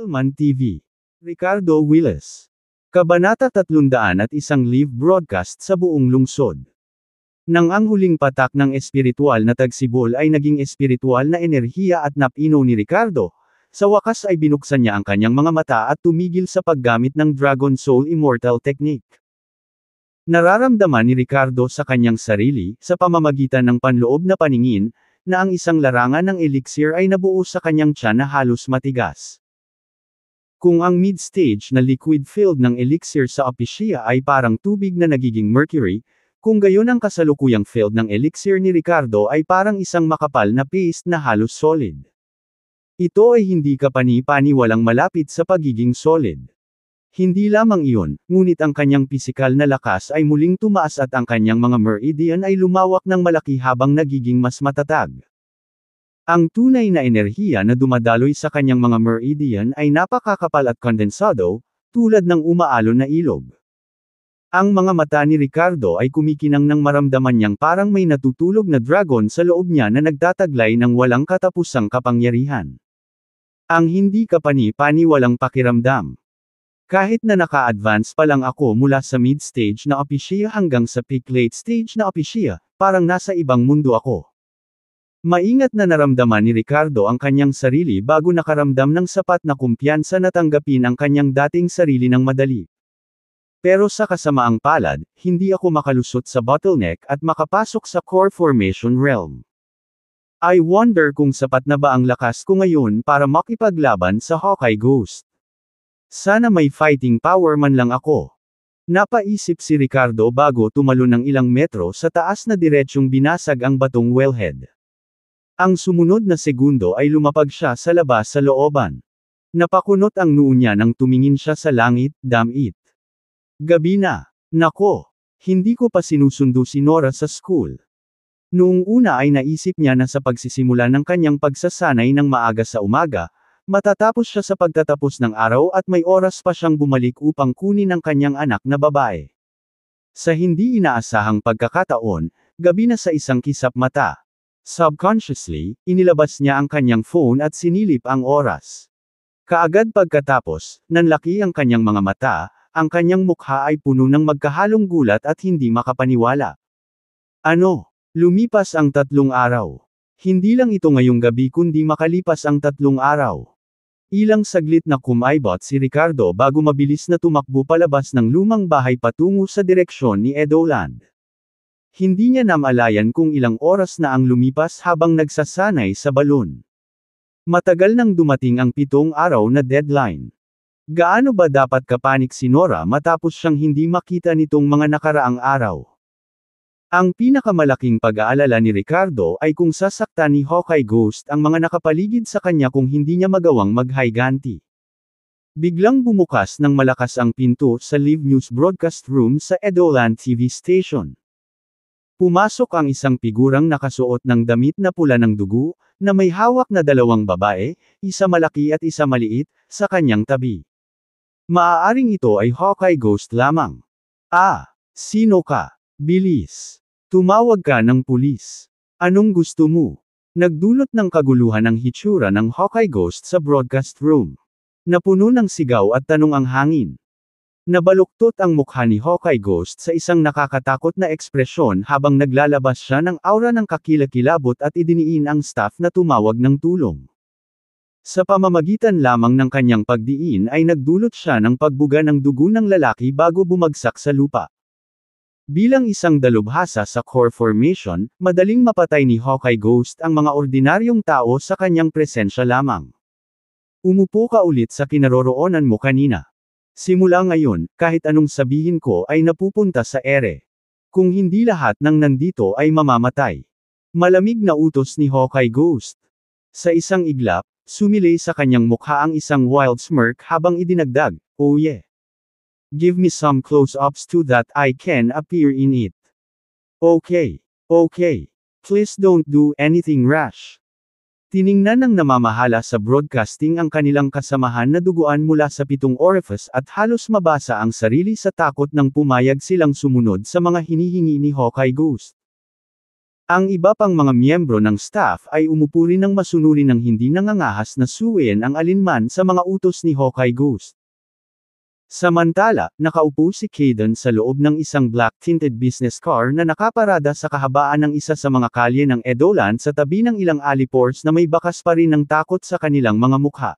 Elman TV. Ricardo Willis. Kabanata 301 live broadcast sa buong lungsod. Nang ang huling patak ng espiritual na tagsibol ay naging espiritual na enerhiya at napino ni Ricardo, sa wakas ay binuksan niya ang kanyang mga mata at tumigil sa paggamit ng Dragon Soul Immortal Technique. Nararamdaman ni Ricardo sa kanyang sarili, sa pamamagitan ng panloob na paningin, na ang isang larangan ng elixir ay nabuo sa kanyang tiyan na halos matigas. Kung ang mid-stage na liquid-filled ng elixir sa Apisia ay parang tubig na nagiging mercury, kung gayon ang kasalukuyang filled ng elixir ni Ricardo ay parang isang makapal na paste na halos solid. Ito ay hindi kapani-paniwalang malapit sa pagiging solid. Hindi lamang iyon, ngunit ang kanyang pisikal na lakas ay muling tumaas at ang kanyang mga meridian ay lumawak ng malaki habang nagiging mas matatag. Ang tunay na enerhiya na dumadaloy sa kanyang mga meridian ay napakakapal at kondensado, tulad ng umaalon na ilog. Ang mga mata ni Ricardo ay kumikinang nang maramdaman niyang parang may natutulog na dragon sa loob niya na nagtataglay ng walang katapusang kapangyarihan. Ang hindi kapani-paniwalang pakiramdam. Kahit na naka-advance pa lang ako mula sa mid-stage na Apisia hanggang sa peak late stage na Apisia, parang nasa ibang mundo ako. Maingat na naramdaman ni Ricardo ang kanyang sarili bago nakaramdam ng sapat na kumpiyansa na tanggapin ang kanyang dating sarili ng madali. Pero sa kasamaang palad, hindi ako makalusot sa bottleneck at makapasok sa core formation realm. I wonder kung sapat na ba ang lakas ko ngayon para makipaglaban sa Hawkeye Ghost. Sana may fighting power man lang ako. Napaisip si Ricardo bago tumalon ng ilang metro sa taas na diretsyong binasag ang batong wellhead. Ang sumunod na segundo ay lumapag siya sa labas sa looban. Napakunot ang noo niya nang tumingin siya sa langit, damit. Gabi na. Nako. Hindi ko pa sinusundo si Nora sa school. Noong una ay naisip niya na sa pagsisimula ng kanyang pagsasanay ng maaga sa umaga, matatapos siya sa pagtatapos ng araw at may oras pa siyang bumalik upang kunin ang kanyang anak na babae. Sa hindi inaasahang pagkakataon, gabi na sa isang kisap mata. Subconsciously, inilabas niya ang kanyang phone at sinilip ang oras. Kaagad pagkatapos, nanlaki ang kanyang mga mata, ang kanyang mukha ay puno ng magkahalong gulat at hindi makapaniwala. Ano? Lumipas ang 3 araw. Hindi lang ito ngayong gabi kundi makalipas ang 3 araw. Ilang saglit na kumaibot si Ricardo bago mabilis na tumakbo palabas ng lumang bahay patungo sa direksyon ni Edoland. Hindi niya namalayan kung ilang oras na ang lumipas habang nagsasanay sa balon. Matagal nang dumating ang 7 araw na deadline. Gaano ba dapat kapanik si Nora matapos siyang hindi makita nitong mga nakaraang araw? Ang pinakamalaking pag-aalala ni Ricardo ay kung sasaktan ni Hawkeye Ghost ang mga nakapaligid sa kanya kung hindi niya magawang mag-higanti. Biglang bumukas ng malakas ang pinto sa live news broadcast room sa Edoland TV station. Pumasok ang isang figurang nakasuot ng damit na pula ng dugo, na may hawak na 2 babae, isa malaki at isa maliit, sa kanyang tabi. Maaaring ito ay Hawkeye Ghost lamang. Sino ka? Bilis. Tumawag ka ng pulis. Anong gusto mo? Nagdulot ng kaguluhan ang hitsura ng Hawkeye Ghost sa broadcast room. Napuno ng sigaw at tanong ang hangin. Nabaluktot ang mukha ni Hawkeye Ghost sa isang nakakatakot na ekspresyon habang naglalabas siya ng aura ng kakilakilabot at idiniin ang staff na tumawag ng tulong. Sa pamamagitan lamang ng kanyang pagdiin ay nagdulot siya ng pagbuga ng dugo ng lalaki bago bumagsak sa lupa. Bilang isang dalubhasa sa core formation, madaling mapatay ni Hawkeye Ghost ang mga ordinaryong tao sa kanyang presensya lamang. Umupo ka ulit sa kinaroroonan mo kanina. Simula ngayon, kahit anong sabihin ko ay napupunta sa ere. Kung hindi lahat ng nandito ay mamamatay. Malamig na utos ni Hawkeye Ghost. Sa isang iglap, sumilay sa kanyang mukha ang isang wild smirk habang idinagdag, "Oh yeah. Give me some close-ups to that I can appear in it. Okay. Please don't do anything rash." Tiningnan ng namamahala sa broadcasting ang kanilang kasamahan na duguan mula sa 7 orifice at halos mabasa ang sarili sa takot nang pumayag silang sumunod sa mga hinihingi ni Hawkeye Ghost. Ang iba pang mga miyembro ng staff ay umupo rin ng masunuri ng hindi nangangahas na suwayin ang alinman sa mga utos ni Hawkeye Ghost. Samantala, nakaupo si Kayden sa loob ng isang black-tinted business car na nakaparada sa kahabaan ng isa sa mga kalye ng Edolan sa tabi ng ilang alley-ports na may bakas pa rin ng takot sa kanilang mga mukha.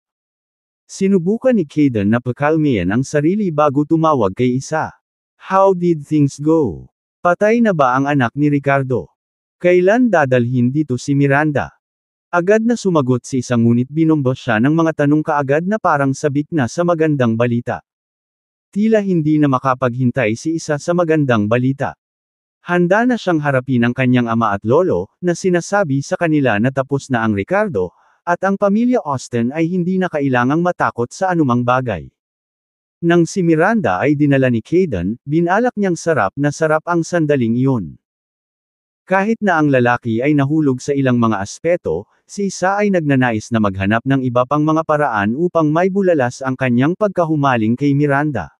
Sinubukan ni Kayden na pakalmayan ang sarili bago tumawag kay isa. How did things go? Patay na ba ang anak ni Ricardo? Kailan dadalhin dito si Miranda? Agad na sumagot si isa ngunit binombo siya ng mga tanong kaagad na parang sabik na sa magandang balita. Tila hindi na makapaghintay si isa sa magandang balita. Handa na siyang harapin ang kanyang ama at lolo, na sinasabi sa kanila na tapos na ang Ricardo, at ang pamilya Austin ay hindi na kailangang matakot sa anumang bagay. Nang si Miranda ay dinala ni Kayden, binalak niyang sarap na sarap ang sandaling iyon. Kahit na ang lalaki ay nahulog sa ilang mga aspeto, si isa ay nagnanais na maghanap ng iba pang mga paraan upang maibulalas ang kanyang pagkahumaling kay Miranda.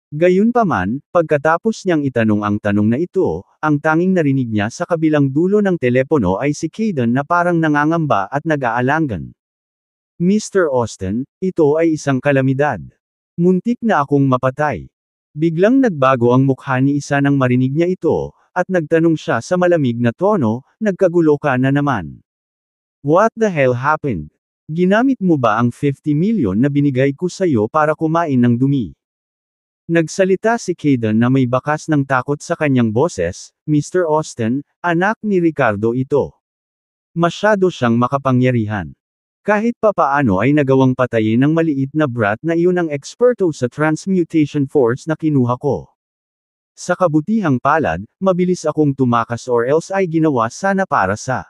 Gayunpaman, pagkatapos niyang itanong ang tanong na ito, ang tanging narinig niya sa kabilang dulo ng telepono ay si Kayden na parang nangangamba at nag-aalangan. Mr. Austin, ito ay isang kalamidad. Muntik na akong mapatay. Biglang nagbago ang mukha ni isa nang marinig niya ito, at nagtanong siya sa malamig na tono, nagkagulo ka na naman. What the hell happened? Ginamit mo ba ang 50 million na binigay ko sa'yo para kumain ng dumi? Nagsalita si Kayden na may bakas ng takot sa kanyang boses, Mr. Austin, anak ni Ricardo ito. Masyado siyang makapangyarihan. Kahit papaano ay nagawang patayin ng maliit na brat na iyon ang eksperto sa transmutation force na kinuha ko. Sa kabutihang palad, mabilis akong tumakas or else ay ginawa sana para sa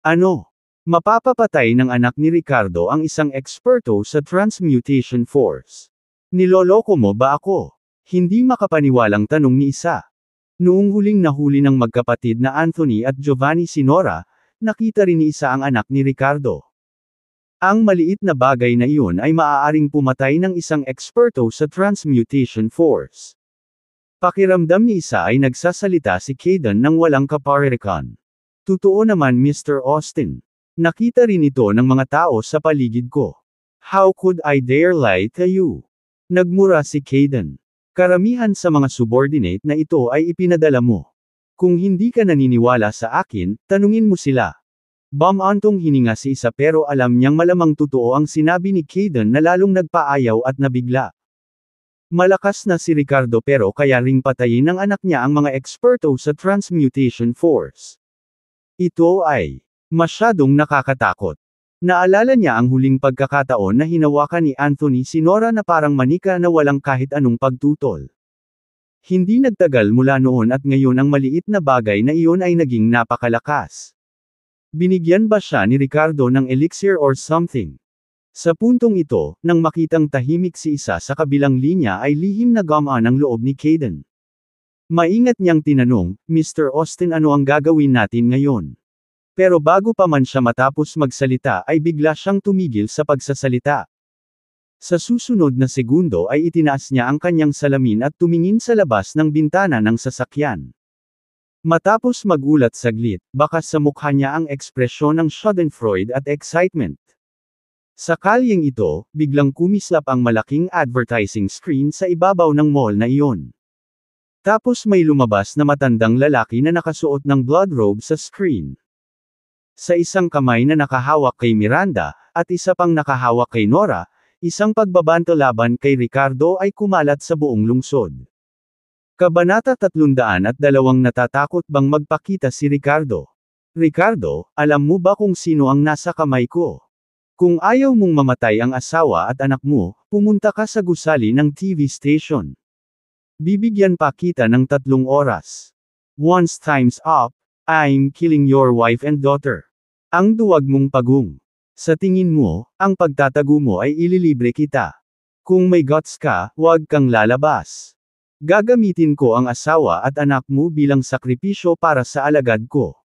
ano? Mapapapatay ng anak ni Ricardo ang isang eksperto sa transmutation force. Niloloko mo ba ako? Hindi makapaniwalang tanong ni isa. Noong huling nahuli ng magkapatid na Anthony at Giovanni Sinora, nakita rin ni isa ang anak ni Ricardo. Ang maliit na bagay na iyon ay maaaring pumatay ng isang eksperto sa transmutation force. Pakiramdam ni isa ay nagsasalita si Kayden nang walang kaparirikan. Totoo naman Mr. Austin. Nakita rin ito ng mga tao sa paligid ko. How could I dare lie to you? Nagmura si Kayden. Karamihan sa mga subordinate na ito ay ipinadala mo. Kung hindi ka naniniwala sa akin, tanungin mo sila. Bumantong hininga si isa pero alam niyang malamang totoo ang sinabi ni Kayden na lalong nagpaayaw at nabigla. Malakas na si Ricardo pero kaya ring patayin ng anak niya ang mga eksperto sa transmutation force. Ito ay masyadong nakakatakot. Naalala niya ang huling pagkakataon na hinawakan ni Anthony Sinora na parang manika na walang kahit anong pagtutol. Hindi nagtagal mula noon at ngayon ang maliit na bagay na iyon ay naging napakalakas. Binigyan ba siya ni Ricardo ng elixir or something? Sa puntong ito, nang makitang tahimik si isa sa kabilang linya ay lihim na gumaan ang loob ni Kayden. Maingat niyang tinanong, Mr. Austin ano ang gagawin natin ngayon? Pero bago pa man siya matapos magsalita ay bigla siyang tumigil sa pagsasalita. Sa susunod na segundo ay itinaas niya ang kanyang salamin at tumingin sa labas ng bintana ng sasakyan. Matapos magulat saglit, bakas sa mukha niya ang ekspresyon ng schadenfreude at excitement. Sa kalyeng ito, biglang kumislap ang malaking advertising screen sa ibabaw ng mall na iyon. Tapos may lumabas na matandang lalaki na nakasuot ng blood robe sa screen. Sa isang kamay na nakahawak kay Miranda, at isa pang nakahawak kay Nora, isang pagbabanto laban kay Ricardo ay kumalat sa buong lungsod. Kabanata 302 Natatakot bang magpakita si Ricardo? Ricardo, alam mo ba kung sino ang nasa kamay ko? Kung ayaw mong mamatay ang asawa at anak mo, pumunta ka sa gusali ng TV station. Bibigyan pa kita ng 3 oras. Once time's up, I'm killing your wife and daughter. Ang duwag mong pagong. Sa tingin mo, ang pagtatago mo ay ililibre kita. Kung may guts ka, huwag kang lalabas. Gagamitin ko ang asawa at anak mo bilang sakripisyo para sa alagad ko.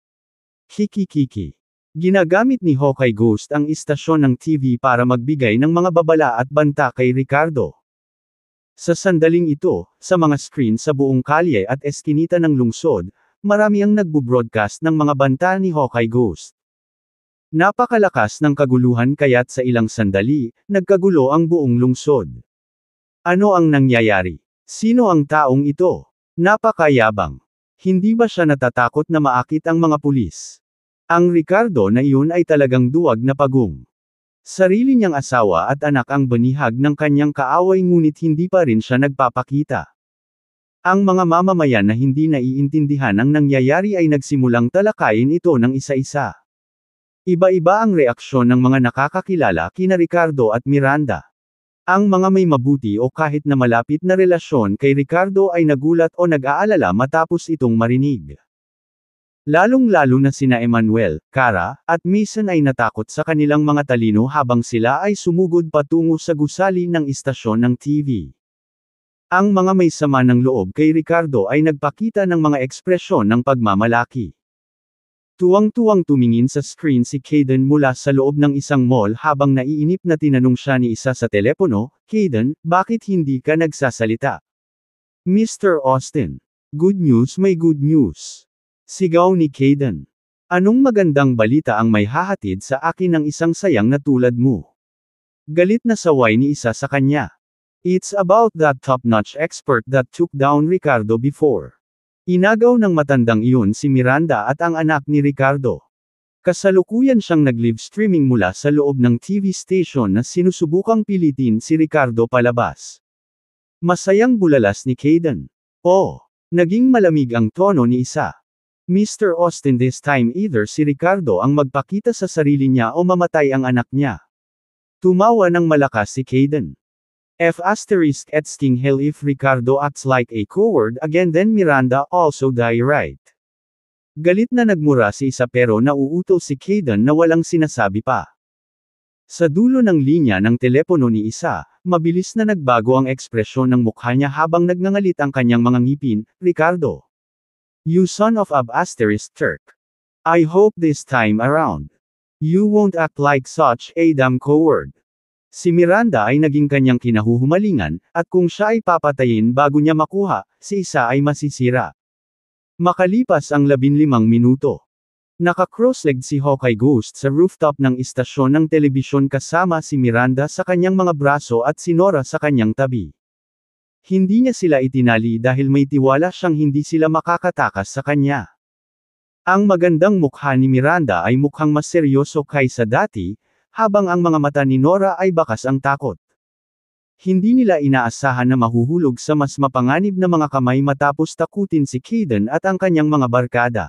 Kiki. Ginagamit ni Hawkeye Ghost ang istasyon ng TV para magbigay ng mga babala at banta kay Ricardo. Sa sandaling ito, sa mga screen sa buong kalye at eskinita ng lungsod, marami ang nagbo-broadcast ng mga banta ni Hawkeye Ghost. Napakalakas ng kaguluhan kaya't sa ilang sandali, nagkagulo ang buong lungsod. Ano ang nangyayari? Sino ang taong ito? Napakayabang. Hindi ba siya natatakot na maakit ang mga pulis? Ang Ricardo na iyon ay talagang duwag na pagong. Sarili niyang asawa at anak ang banihag ng kanyang kaaway ngunit hindi pa rin siya nagpapakita. Ang mga mamamayan na hindi naiintindihan ang nangyayari ay nagsimulang talakayin ito ng isa-isa. Iba-iba ang reaksyon ng mga nakakakilala kina Ricardo at Miranda. Ang mga may mabuti o kahit na malapit na relasyon kay Ricardo ay nagulat o nag-aalala matapos itong marinig. Lalong-lalo na sina Emmanuel, Cara, at Mason ay natakot sa kanilang mga talino habang sila ay sumugod patungo sa gusali ng istasyon ng TV. Ang mga may sama ng loob kay Ricardo ay nagpakita ng mga ekspresyon ng pagmamalaki. Tuwang-tuwang tumingin sa screen si Kayden mula sa loob ng isang mall habang naiinip na tinanong siya ni isa sa telepono, "Kayden, bakit hindi ka nagsasalita?" "Mr. Austin. Good news, may good news." Sigaw ni Kayden. "Anong magandang balita ang may hahatid sa akin ng isang sayang na tulad mo?" Galit na saway ni isa sa kanya. "It's about that top-notch expert that took down Ricardo before." Inagaw ng matandang iyon si Miranda at ang anak ni Ricardo. Kasalukuyan siyang nag-live streaming mula sa loob ng TV station na sinusubukang pilitin si Ricardo palabas. Masayang bulalas ni Kayden. "Oh." Naging malamig ang tono ni isa. "Mr. Austin, this time either si Ricardo ang magpakita sa sarili niya o mamatay ang anak niya." Tumawa ng malakas si Kayden. Hell if Ricardo acts like a coward again then Miranda also die right. Galit na nagmura si isa pero nauutol si Kayden na walang sinasabi pa. Sa dulo ng linya ng telepono ni isa, mabilis na nagbago ang ekspresyon ng mukha niya habang nagngangalit ang kanyang mga ngipin, "Ricardo. You son of a Turk. I hope this time around. You won't act like such a damn coward." Si Miranda ay naging kanyang kinahuhumalingan, at kung siya ay papatayin bago niya makuha, si isa ay masisira. Makalipas ang 15 minuto. Naka-cross-legged si Hawkeye Ghost sa rooftop ng istasyon ng telebisyon kasama si Miranda sa kanyang mga braso at si Nora sa kanyang tabi. Hindi niya sila itinali dahil may tiwala siyang hindi sila makakatakas sa kanya. Ang magandang mukha ni Miranda ay mukhang mas seryoso kaysa dati, habang ang mga mata ni Nora ay bakas ang takot. Hindi nila inaasahan na mahuhulog sa mas mapanganib na mga kamay matapos takutin si Kayden at ang kanyang mga barkada.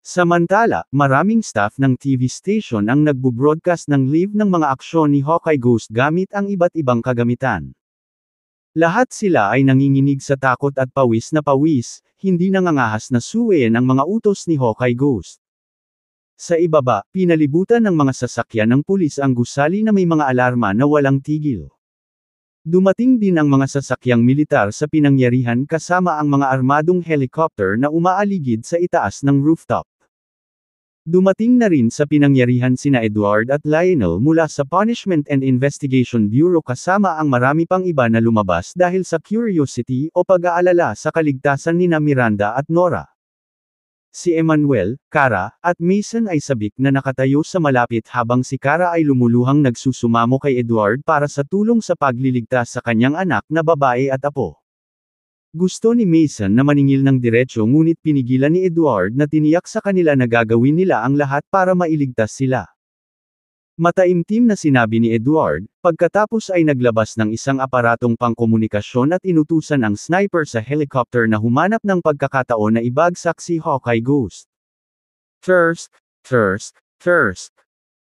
Samantala, maraming staff ng TV station ang nagbo-broadcast ng live ng mga aksyon ni Hawkeye Ghost gamit ang iba't ibang kagamitan. Lahat sila ay nanginginig sa takot at pawis na pawis, hindi nangangahas na suwayin ang mga utos ni Hawkeye Ghost. Sa ibaba, pinalibutan ng mga sasakyan ng pulis ang gusali na may mga alarma na walang tigil. Dumating din ang mga sasakyang militar sa pinangyarihan kasama ang mga armadong helicopter na umaaligid sa itaas ng rooftop. Dumating na rin sa pinangyarihan sina Edward at Lionel mula sa Punishment and Investigation Bureau kasama ang marami pang iba na lumabas dahil sa curiosity o pag-aalala sa kaligtasan nina Miranda at Nora. Si Emmanuel, Cara, at Mason ay sabik na nakatayo sa malapit habang si Cara ay lumuluhang nagsusumamo kay Edward para sa tulong sa pagliligtas sa kanyang anak na babae at apo. Gusto ni Mason na maningil ng diretsyo ngunit pinigilan ni Edward na tiniyak sa kanila na gagawin nila ang lahat para mailigtas sila. Mataimtim na sinabi ni Edward, pagkatapos ay naglabas ng isang aparatong pangkomunikasyon at inutusan ang sniper sa helicopter na humanap ng pagkakataon na ibagsak si Hawkeye Ghost. Thirsk.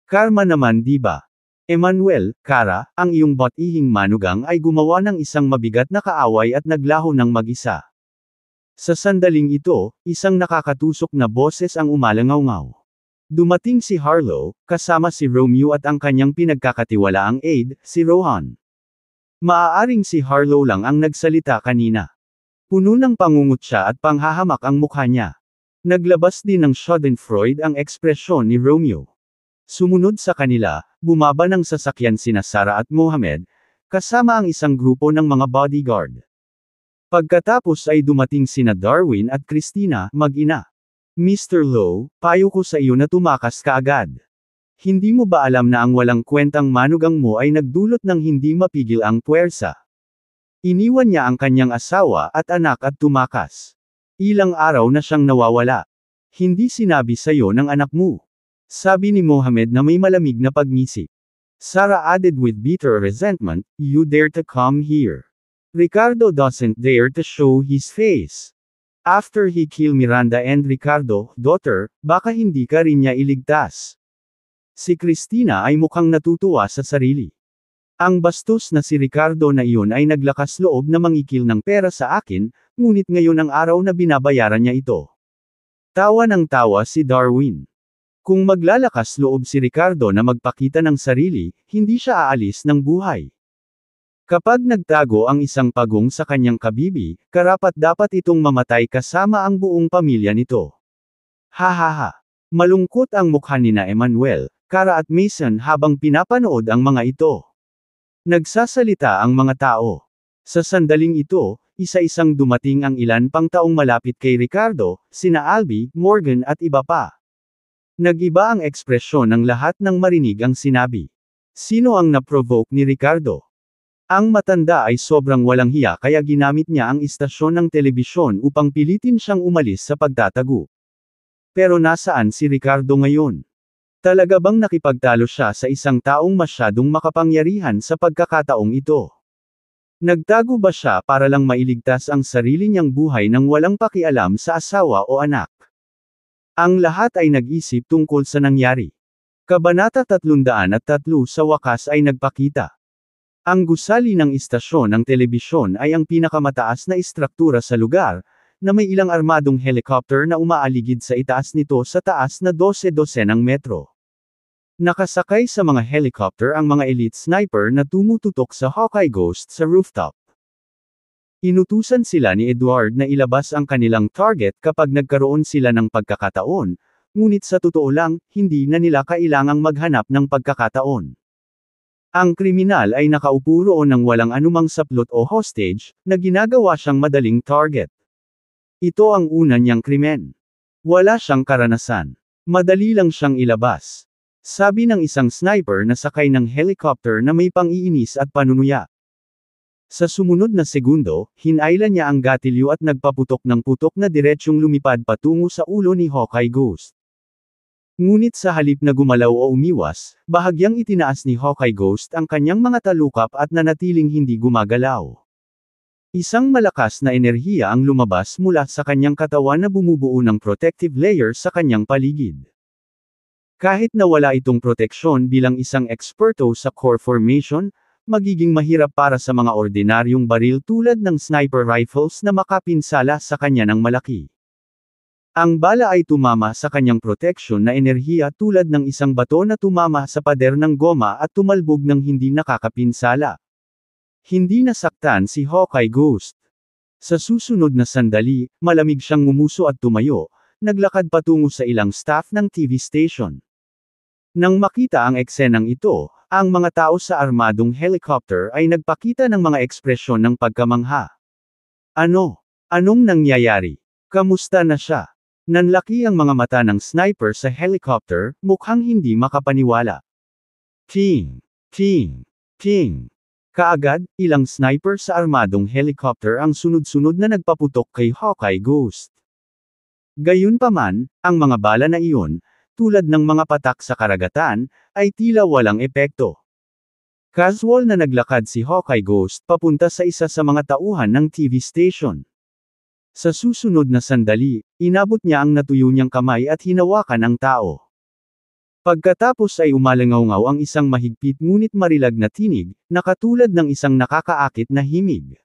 Karma naman diba? Emmanuel, Cara, ang iyong batihing manugang ay gumawa ng isang mabigat na kaaway at naglaho ng mag-isa. Sa sandaling ito, isang nakakatusok na boses ang umalangaw-ngaw. Dumating si Harlow, kasama si Romeo at ang kanyang pinagkakatiwalaang aide, si Rohan. Maaaring si Harlow lang ang nagsalita kanina. Puno ng pangungutya at panghahamak ang mukha niya. Naglabas din ng schadenfreude ang ekspresyon ni Romeo. Sumunod sa kanila, bumaba ng sasakyan sina Sarah at Mohamed, kasama ang isang grupo ng mga bodyguard. Pagkatapos ay dumating sina Darwin at Christina, mag-ina. Mr. Lowe, payo ko sa iyo na tumakas ka agad. Hindi mo ba alam na ang walang kwentang manugang mo ay nagdulot ng hindi mapigil ang puwersa? Iniwan niya ang kanyang asawa at anak at tumakas. Ilang araw na siyang nawawala. Hindi sinabi sa iyo ng anak mo. Sabi ni Mohammed na may malamig na pagngisi. Sarah added with bitter resentment, "You dare to come here. Ricardo doesn't dare to show his face. After he killed Miranda and Ricardo, daughter, baka hindi ka rin niya iligtas." Si Christina ay mukhang natutuwa sa sarili. Ang bastos na si Ricardo na iyon ay naglakas loob na mangikil ng pera sa akin, ngunit ngayon ang araw na binabayaran niya ito. Tawa ng tawa si Darwin. Kung maglalakas loob si Ricardo na magpakita ng sarili, hindi siya aalis ng buhay. Kapag nagtago ang isang pagong sa kanyang kabibi, karapat-dapat itong mamatay kasama ang buong pamilya nito. Hahaha. Malungkot ang mukha nina Emmanuel, Cara at Mason habang pinapanood ang mga ito. Nagsasalita ang mga tao. Sa sandaling ito, isa-isang dumating ang ilan pang taong malapit kay Ricardo, sina Albie, Morgan at iba pa. Nag-iba ang ekspresyon ng lahat nang marinig ang sinabi. Sino ang naprovoke ni Ricardo? Ang matanda ay sobrang walang hiya kaya ginamit niya ang istasyon ng telebisyon upang pilitin siyang umalis sa pagtatago. Pero nasaan si Ricardo ngayon? Talaga bang nakipagtalo siya sa isang taong masyadong makapangyarihan sa pagkakataong ito? Nagtago ba siya para lang mailigtas ang sarili niyang buhay nang walang pakialam sa asawa o anak? Ang lahat ay nag-isip tungkol sa nangyari. Kabanata 303 sa wakas ay nagpakita. Ang gusali ng istasyon ng telebisyon ay ang pinakamataas na istruktura sa lugar, na may ilang armadong helicopter na umaaligid sa itaas nito sa taas na 12-12 ng metro. Nakasakay sa mga helicopter ang mga elite sniper na tumututok sa Hawkeye Ghost sa rooftop. Inutusan sila ni Edward na ilabas ang kanilang target kapag nagkaroon sila ng pagkakataon, ngunit sa totoo lang, hindi na nila kailangang maghanap ng pagkakataon. Ang kriminal ay nakaupo roon ng walang anumang saplot o hostage, na ginagawa siyang madaling target. Ito ang una niyang krimen. Wala siyang karanasan. Madali lang siyang ilabas. Sabi ng isang sniper na sakay ng helicopter na may pang-iinis at panunuya. Sa sumunod na segundo, hinailan niya ang gatilyo at nagpaputok ng putok na diretsyong lumipad patungo sa ulo ni Hawkeye Ghost. Ngunit sa halip na gumalaw o umiwas, bahagyang itinaas ni Hawkeye Ghost ang kanyang mga talukap at nanatiling hindi gumagalaw. Isang malakas na enerhiya ang lumabas mula sa kanyang katawan na bumubuo ng protective layer sa kanyang paligid. Kahit na wala itong proteksyon bilang isang eksperto sa core formation, magiging mahirap para sa mga ordinaryong baril tulad ng sniper rifles na makapinsala sa kanya ng malaki. Ang bala ay tumama sa kanyang proteksyon na enerhiya tulad ng isang bato na tumama sa pader ng goma at tumalbog ng hindi nakakapinsala. Hindi nasaktan si Hawkeye Ghost. Sa susunod na sandali, malamig siyang ngumuso at tumayo, naglakad patungo sa ilang staff ng TV station. Nang makita ang eksenang ito, ang mga tao sa armadong helicopter ay nagpakita ng mga ekspresyon ng pagkamangha. Anong nangyayari? Kamusta na siya? Nanlaki ang mga mata ng sniper sa helicopter, mukhang hindi makapaniwala. Ting! Ting! Ting! Kaagad, ilang sniper sa armadong helicopter ang sunod-sunod na nagpaputok kay Hawkeye Ghost. Gayunpaman, ang mga bala na iyon, tulad ng mga patak sa karagatan, ay tila walang epekto. Casual na naglakad si Hawkeye Ghost papunta sa isa sa mga tauhan ng TV station. Sa susunod na sandali, inabot niya ang natuyo niyang kamay at hinawakan ang tao. Pagkatapos ay umalangaw ang isang mahigpit ngunit marilag na tinig, na katulad ng isang nakakaakit na himig.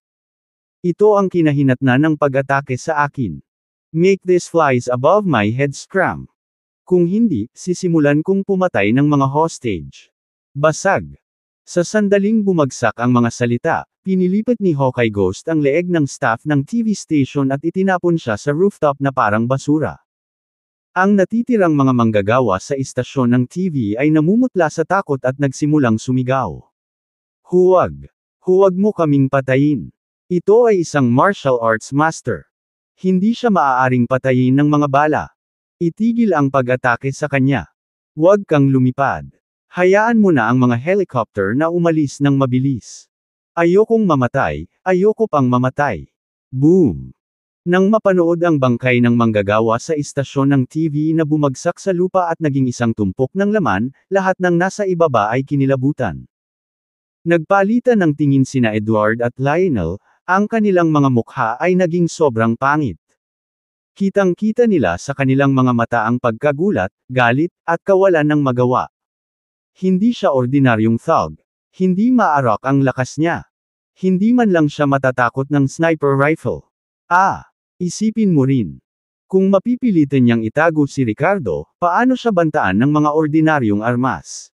Ito ang kinahinatnan ng pag-atake sa akin. Make these flies above my head scram. Kung hindi, sisimulan kong pumatay ng mga hostage. Basag. Sa sandaling bumagsak ang mga salita, pinilipat ni Hawkeye Ghost ang leeg ng staff ng TV station at itinapon siya sa rooftop na parang basura. Ang natitirang mga manggagawa sa istasyon ng TV ay namumutla sa takot at nagsimulang sumigaw. Huwag! Huwag mo kaming patayin! Ito ay isang martial arts master. Hindi siya maaaring patayin ng mga bala. Itigil ang pag-atake sa kanya. Huwag kang lumipad. Hayaan mo na ang mga helicopter na umalis ng mabilis. Ayokong mamatay, ayoko pang mamatay. Boom! Nang mapanood ang bangkay ng manggagawa sa istasyon ng TV na bumagsak sa lupa at naging isang tumpok ng laman, lahat ng nasa ibaba ay kinilabutan. Nagpalitan ng tingin sina Edward at Lionel, ang kanilang mga mukha ay naging sobrang pangit. Kitang-kita nila sa kanilang mga mata ang pagkagulat, galit, at kawalan ng magawa. Hindi siya ordinaryong thug. Hindi maarak ang lakas niya. Hindi man lang siya matatakot ng sniper rifle. Isipin mo rin. Kung mapipilitan niyang itago si Ricardo, paano siya bantaan ng mga ordinaryong armas?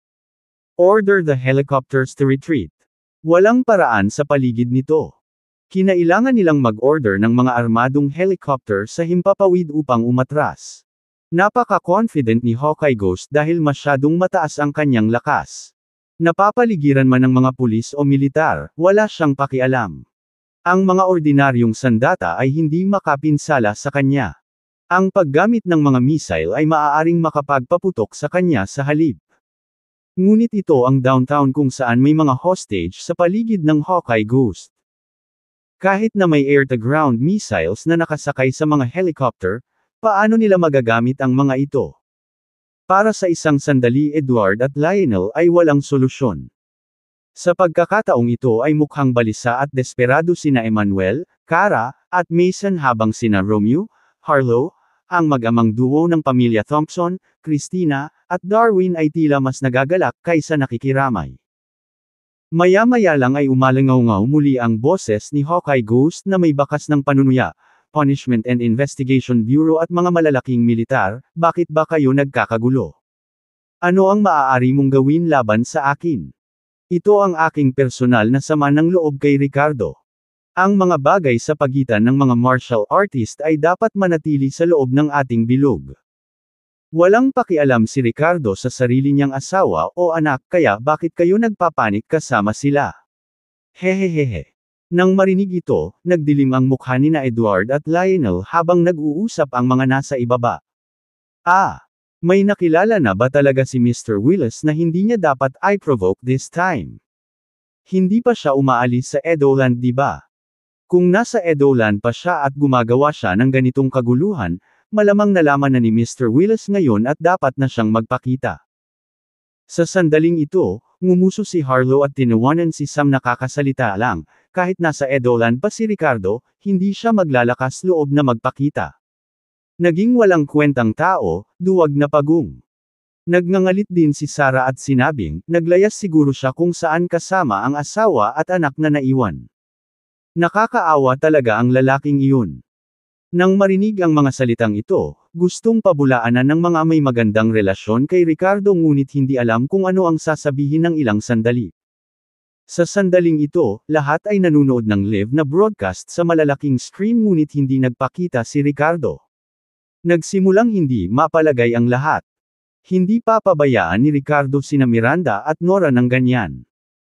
Order the helicopters to retreat. Walang paraan sa paligid nito. Kinailangan nilang mag-order ng mga armadong helicopter sa himpapawid upang umatras. Napaka-confident ni Hawkeye Ghost dahil masyadong mataas ang kanyang lakas. Napapaligiran man ng mga pulis o militar, wala siyang pakialam. Ang mga ordinaryong sandata ay hindi makapinsala sa kanya. Ang paggamit ng mga missile ay maaaring makapagpaputok sa kanya sa halip. Ngunit ito ang downtown kung saan may mga hostage sa paligid ng Hawkeye Ghost. Kahit na may air-to-ground missiles na nakasakay sa mga helicopter, paano nila magagamit ang mga ito? Para sa isang sandali Edward at Lionel ay walang solusyon. Sa pagkakataong ito ay mukhang balisa at desperado sina Emmanuel, Kara, at Mason habang sina Romeo, Harlow, ang mag-amang duo ng pamilya Thompson, Christina, at Darwin ay tila mas nagagalak kaysa nakikiramay. Maya-maya lang ay umalangaw-ngaw muli ang boses ni Hawkeye Ghost na may bakas ng panunuya, Punishment and Investigation Bureau at mga malalaking militar, bakit ba kayo nagkakagulo? Ano ang maaari mong gawin laban sa akin? Ito ang aking personal na sama ng loob kay Ricardo. Ang mga bagay sa pagitan ng mga martial artist ay dapat manatili sa loob ng ating bilog. Walang pakialam si Ricardo sa sarili niyang asawa o anak kaya bakit kayo nagpapanik kasama sila? Hehehehe. Nang marinig ito, nagdilim ang mukha ni na Edward at Lionel habang nag-uusap ang mga nasa ibaba. May nakilala na ba talaga si Mr. Willis na hindi niya dapat i-provoke this time? Hindi pa siya umaalis sa Edoland di ba? Kung nasa Edoland pa siya at gumagawa siya ng ganitong kaguluhan, malamang nalaman na ni Mr. Willis ngayon at dapat na siyang magpakita. Sa sandaling ito, ngumuso si Harlow at tinawanan si Sam nakakasalita lang, kahit nasa Edoland pa si Ricardo, hindi siya maglalakas loob na magpakita. Naging walang kwentang tao, duwag na pagong. Nagngangalit din si Sarah at sinabing, naglayas siguro siya kung saan kasama ang asawa at anak na naiwan. Nakakaawa talaga ang lalaking iyon. Nang marinig ang mga salitang ito, gustong pabulaanan ng mga may magandang relasyon kay Ricardo ngunit hindi alam kung ano ang sasabihin ng ilang sandali. Sa sandaling ito, lahat ay nanunood ng live na broadcast sa malalaking screen ngunit hindi nagpakita si Ricardo. Nagsimulang hindi mapalagay ang lahat. Hindi papabayaan ni Ricardo sina Miranda at Nora ng ganyan.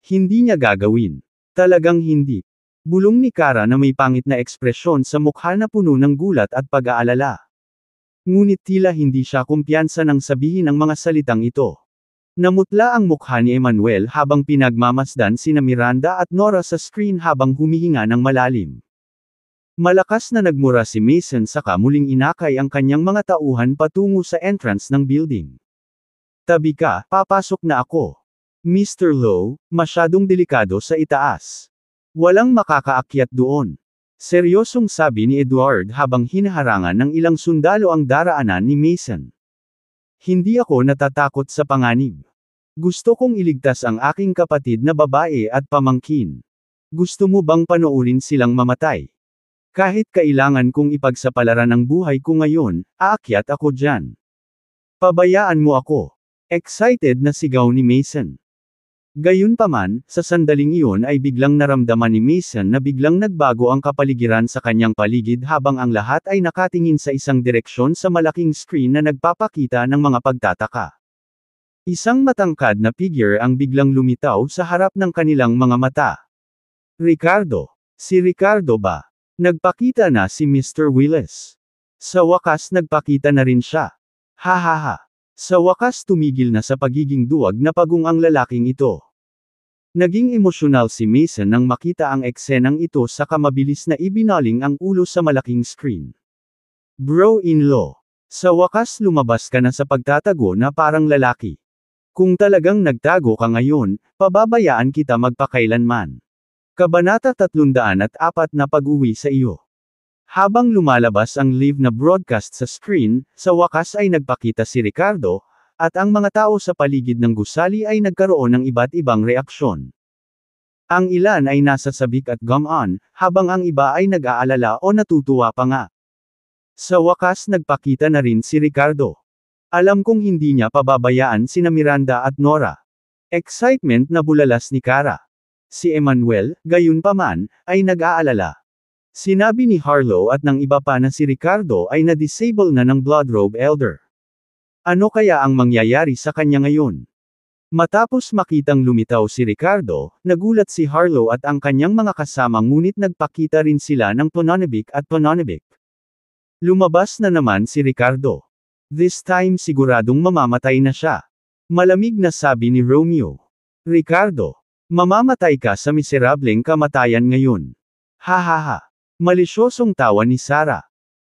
Hindi niya gagawin. Talagang hindi. Bulong ni Kara na may pangit na ekspresyon sa mukha na puno ng gulat at pag-aalala. Ngunit tila hindi siya kumpiyansa nang sabihin ang mga salitang ito. Namutla ang mukha ni Emmanuel habang pinagmamasdan sina Miranda at Nora sa screen habang humihinga ng malalim. Malakas na nagmura si Mason saka muling inakay ang kanyang mga tauhan patungo sa entrance ng building. Tabi ka, papasok na ako. Mr. Lowe, masyadong delikado sa itaas. Walang makakaakyat doon. Seryosong sabi ni Edward habang hinaharangan ng ilang sundalo ang daraanan ni Mason. Hindi ako natatakot sa panganib. Gusto kong iligtas ang aking kapatid na babae at pamangkin. Gusto mo bang panoorin silang mamatay? Kahit kailangan kong ipagsapalaran ang buhay ko ngayon, aakyat ako dyan. Pabayaan mo ako. Excited na sigaw ni Mason. Gayunpaman, sa sandaling iyon ay biglang naramdaman ni Mason na biglang nagbago ang kapaligiran sa kanyang paligid habang ang lahat ay nakatingin sa isang direksyon sa malaking screen na nagpapakita ng mga pagtataka. Isang matangkad na figure ang biglang lumitaw sa harap ng kanilang mga mata. Ricardo. Si Ricardo ba? Nagpakita na si Mr. Willis. Sa wakas nagpakita na rin siya. Hahaha. Sa wakas tumigil na sa pagiging duwag na pagong ang lalaking ito. Naging emosyonal si Mason nang makita ang eksenang ito saka mabilis na ibinaling ang ulo sa malaking screen. Bro-in-law. Sa wakas lumabas ka na sa pagtatago na parang lalaki. Kung talagang nagtago ka ngayon, pababayaan kita magpakailanman. Kabanata 304 na pag-uwi sa iyo. Habang lumalabas ang live na broadcast sa screen, sa wakas ay nagpakita si Ricardo, at ang mga tao sa paligid ng gusali ay nagkaroon ng iba't ibang reaksyon. Ang ilan ay nasa sabik at gum-on, habang ang iba ay nag-aalala o natutuwa pa nga. Sa wakas nagpakita na rin si Ricardo. Alam kong hindi niya pababayaan sina Miranda at Nora. Excitement na bulalas ni Cara. Si Emmanuel, gayunpaman, ay nag-aalala. Sinabi ni Harlow at ng iba pa na si Ricardo ay na-disable na ng Bloodrobe Elder. Ano kaya ang mangyayari sa kanya ngayon? Matapos makitang lumitaw si Ricardo, nagulat si Harlow at ang kanyang mga kasama ngunit nagpakita rin sila ng Pononibik at Pononibik. Lumabas na naman si Ricardo. This time siguradong mamamatay na siya. Malamig na sabi ni Romeo. Ricardo, mamamatay ka sa miserableng kamatayan ngayon. Hahaha. Malisyosong tawa ni Sarah.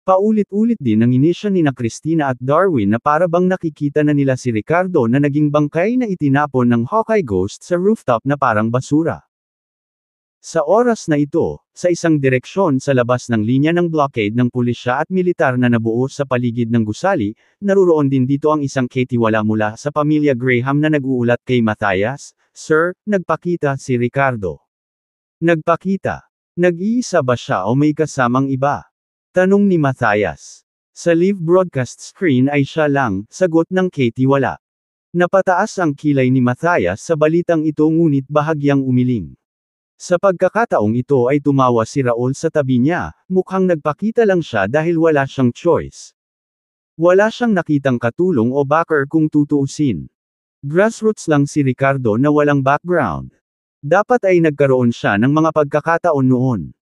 Paulit-ulit din ang inisya ni na Christina at Darwin na para bang nakikita na nila si Ricardo na naging bangkay na itinapon ng Hawkeye Ghost sa rooftop na parang basura. Sa oras na ito, sa isang direksyon sa labas ng linya ng blockade ng pulisya at militar na nabuo sa paligid ng gusali, naruroon din dito ang isang katiwala mula sa pamilya Graham na nag-uulat kay Matthias, "Sir, nagpakita si Ricardo." Nagpakita. Nag-iisa ba siya o may kasamang iba? Tanong ni Matthias. Sa live broadcast screen ay siya lang, sagot ng katiwala. Napataas ang kilay ni Matthias sa balitang ito ngunit bahagyang umiling. Sa pagkakataong ito ay tumawa si Raul sa tabi niya, mukhang nagpakita lang siya dahil wala siyang choice. Wala siyang nakitang katulong o backer kung tutuusin. Grassroots lang si Ricardo na walang background. Dapat ay nagkaroon siya ng mga pagkakataon noon.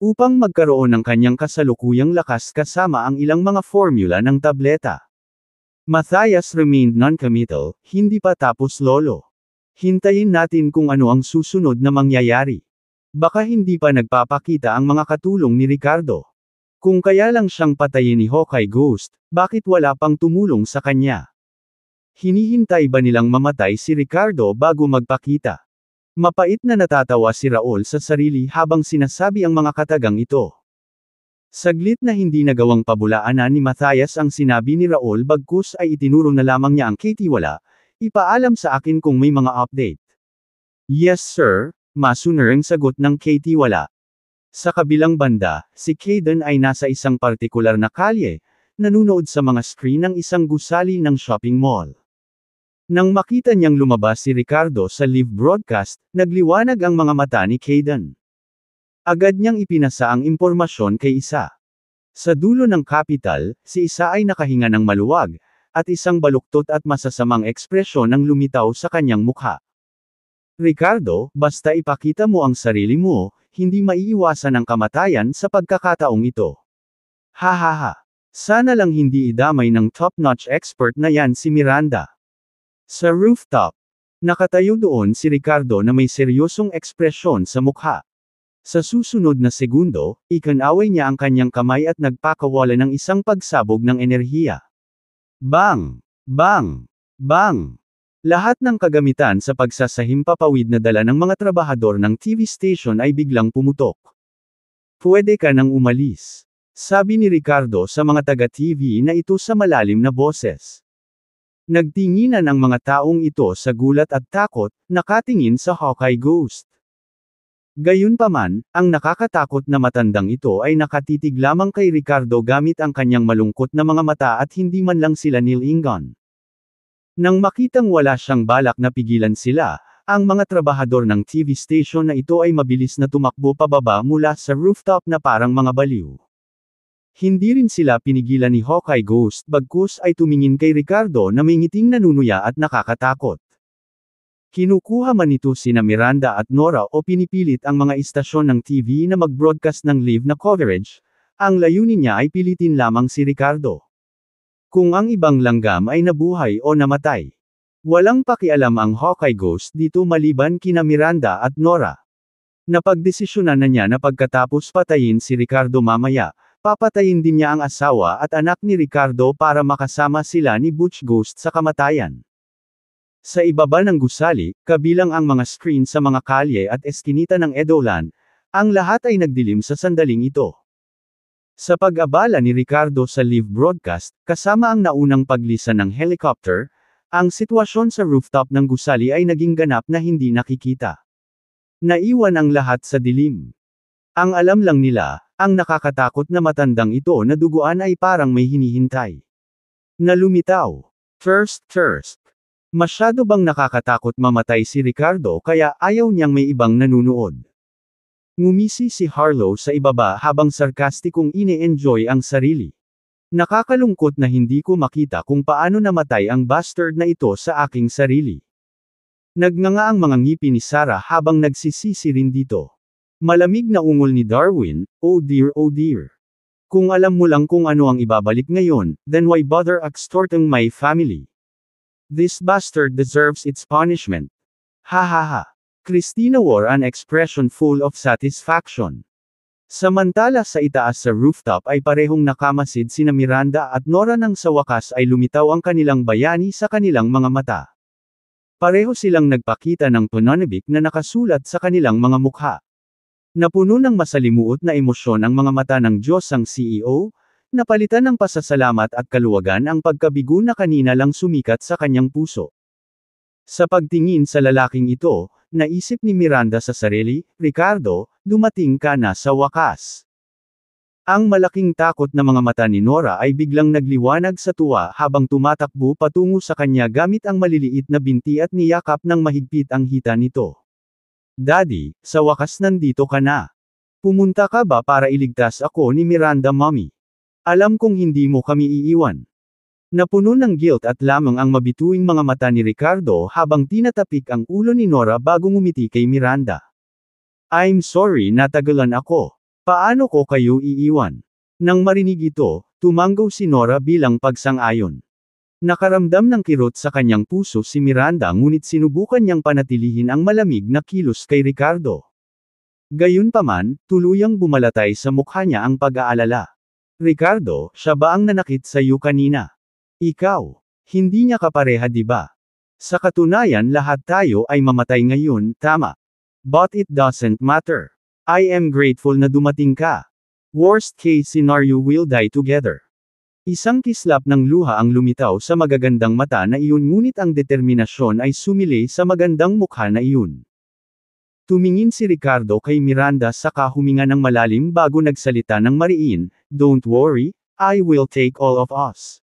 Upang magkaroon ng kanyang kasalukuyang lakas kasama ang ilang mga formula ng tableta. Matthias remained non-committal, hindi pa tapos lolo. Hintayin natin kung ano ang susunod na mangyayari. Baka hindi pa nagpapakita ang mga katulong ni Ricardo. Kung kaya lang siyang patayin ni Hawkeye Ghost, bakit wala pang tumulong sa kanya? Hinihintay ba nilang mamatay si Ricardo bago magpakita? Mapait na natatawa si Raul sa sarili habang sinasabi ang mga katagang ito. Saglit na hindi nagawang pabulaanan ni Matthias ang sinabi ni Raul bagkus ay itinuro na lamang niya ang katiwala. Ipaalam sa akin kung may mga update. Yes sir, masunarang sagot ng katiwala. Sa kabilang banda, si Caden ay nasa isang partikular na kalye, nanunood sa mga screen ng isang gusali ng shopping mall. Nang makita niyang lumabas si Ricardo sa live broadcast, nagliwanag ang mga mata ni Caden. Agad niyang ipinasa ang impormasyon kay Isa. Sa dulo ng kapital, si Isa ay nakahinga ng maluwag, at isang baluktot at masasamang ekspresyon ang lumitaw sa kanyang mukha. Ricardo, basta ipakita mo ang sarili mo, hindi maiiwasan ang kamatayan sa pagkakataong ito. Hahaha. Sana lang hindi idamay ng top-notch expert na yan si Miranda. Sa rooftop, nakatayo doon si Ricardo na may seryosong ekspresyon sa mukha. Sa susunod na segundo, ikinaway niya ang kanyang kamay at nagpakawala ng isang pagsabog ng enerhiya. Bang! Bang! Bang! Lahat ng kagamitan sa pagsasahimpapawid na dala ng mga trabahador ng TV station ay biglang pumutok. Pwede ka nang umalis. Sabi ni Ricardo sa mga taga-TV na ito sa malalim na boses. Nagtinginan ang mga taong ito sa gulat at takot, nakatingin sa Hawkeye Ghost. Gayunpaman, ang nakakatakot na matandang ito ay nakatitig lamang kay Ricardo gamit ang kanyang malungkot na mga mata at hindi man lang sila nilingon. Nang makitang wala siyang balak na pigilan sila, ang mga trabahador ng TV station na ito ay mabilis na tumakbo pababa mula sa rooftop na parang mga baliw. Hindi rin sila pinigilan ni Hawkeye Ghost bagkus ay tumingin kay Ricardo na may ngiting nanunuya at nakakatakot. Kinukuha man ito sina Miranda at Nora o pinipilit ang mga istasyon ng TV na mag-broadcast ng live na coverage, ang layunin niya ay pilitin lamang si Ricardo. Kung ang ibang langgam ay nabuhay o namatay. Walang pakialam ang Hawkeye Ghost dito maliban kina Miranda at Nora. Napagdesisyonan na niya na pagkatapos patayin si Ricardo mamaya, papatayin din niya ang asawa at anak ni Ricardo para makasama sila ni Butch Ghost sa kamatayan. Sa ibaba ng gusali, kabilang ang mga screen sa mga kalye at eskinita ng Edolan, ang lahat ay nagdilim sa sandaling ito. Sa pag-abala ni Ricardo sa live broadcast, kasama ang naunang paglisan ng helicopter, ang sitwasyon sa rooftop ng gusali ay naging ganap na hindi nakikita. Naiwan ang lahat sa dilim. Ang alam lang nila, ang nakakatakot na matandang ito na duguan ay parang may hinihintay. Na lumitaw. Thirst. Masyado bang nakakatakot mamatay si Ricardo kaya ayaw niyang may ibang nanunood. Ngumisi si Harlow sa ibaba habang sarkastikong ine-enjoy ang sarili. Nakakalungkot na hindi ko makita kung paano namatay ang bastard na ito sa aking sarili. Nagnganga ang mga ngipin ni Sarah habang nagsisisi rin dito. Malamig na ungol ni Darwin, oh dear oh dear. Kung alam mo lang kung ano ang ibabalik ngayon, then why bother extorting my family? This bastard deserves its punishment. Ha ha ha. Christina wore an expression full of satisfaction. Samantala sa itaas sa rooftop ay parehong nakamasid sina Miranda at Nora nang sa wakas ay lumitaw ang kanilang bayani sa kanilang mga mata. Pareho silang nagpakita ng pananabik na nakasulat sa kanilang mga mukha. Napuno ng masalimuot na emosyon ang mga mata ng Diyos ang CEO, napalitan ng pasasalamat at kaluwagan ang pagkabigo na kanina lang sumikat sa kanyang puso. Sa pagtingin sa lalaking ito, naisip ni Miranda sa sarili, Ricardo, dumating ka na sa wakas. Ang malaking takot na mga mata ni Nora ay biglang nagliwanag sa tuwa habang tumatakbo patungo sa kanya gamit ang maliliit na binti at niyakap ng mahigpit ang hita nito. Daddy, sa wakas nandito ka na. Pumunta ka ba para iligtas ako ni Miranda Mommy? Alam kong hindi mo kami iiwan. Napuno ng guilt at lamang ang mabituing mga mata ni Ricardo habang tinatapik ang ulo ni Nora bago ngumiti kay Miranda. I'm sorry natagalan ako. Paano ko kayo iiwan? Nang marinig ito, tumanggaw si Nora bilang pagsang-ayon. Nakaramdam ng kirot sa kanyang puso si Miranda ngunit sinubukan niyang panatilihin ang malamig na kilos kay Ricardo. Gayunpaman, tuluyang bumalatay sa mukha niya ang pag-aalala. Ricardo, siya ba ang nanakit sa iyo kanina? Ikaw. Hindi niya kapareha di ba? Sa katunayan lahat tayo ay mamatay ngayon, tama. But it doesn't matter. I am grateful na dumating ka. Worst case scenario we'll die together. Isang kislap ng luha ang lumitaw sa magagandang mata na iyon ngunit ang determinasyon ay sumili sa magandang mukha na iyon. Tumingin si Ricardo kay Miranda saka huminga ng malalim bago nagsalita ng mariin, don't worry, I will take all of us.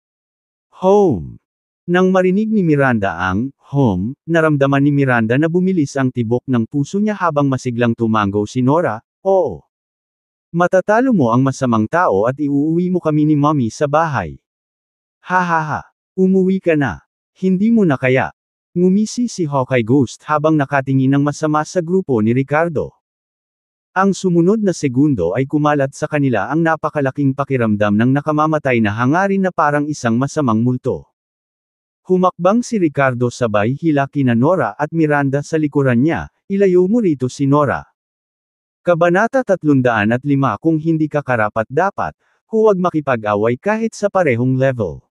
Home. Nang marinig ni Miranda ang home, naramdaman ni Miranda na bumilis ang tibok ng puso niya habang masiglang tumanggaw si Nora, oo. Matatalo mo ang masamang tao at iuuwi mo kami ni Mommy sa bahay. Ha ha ha. Umuwi ka na. Hindi mo na kaya. Ngumisi si Hawkeye Ghost habang nakatingin ng masama sa grupo ni Ricardo. Ang sumunod na segundo ay kumalat sa kanila ang napakalaking pakiramdam ng nakamamatay na hangarin na parang isang masamang multo. Humakbang si Ricardo sabay hila kina Nora at Miranda sa likuran niya, ilayo mo rito si Nora. Kabanata 305 Kung hindi ka karapat-dapat, huwag makipag-away kahit sa parehong level.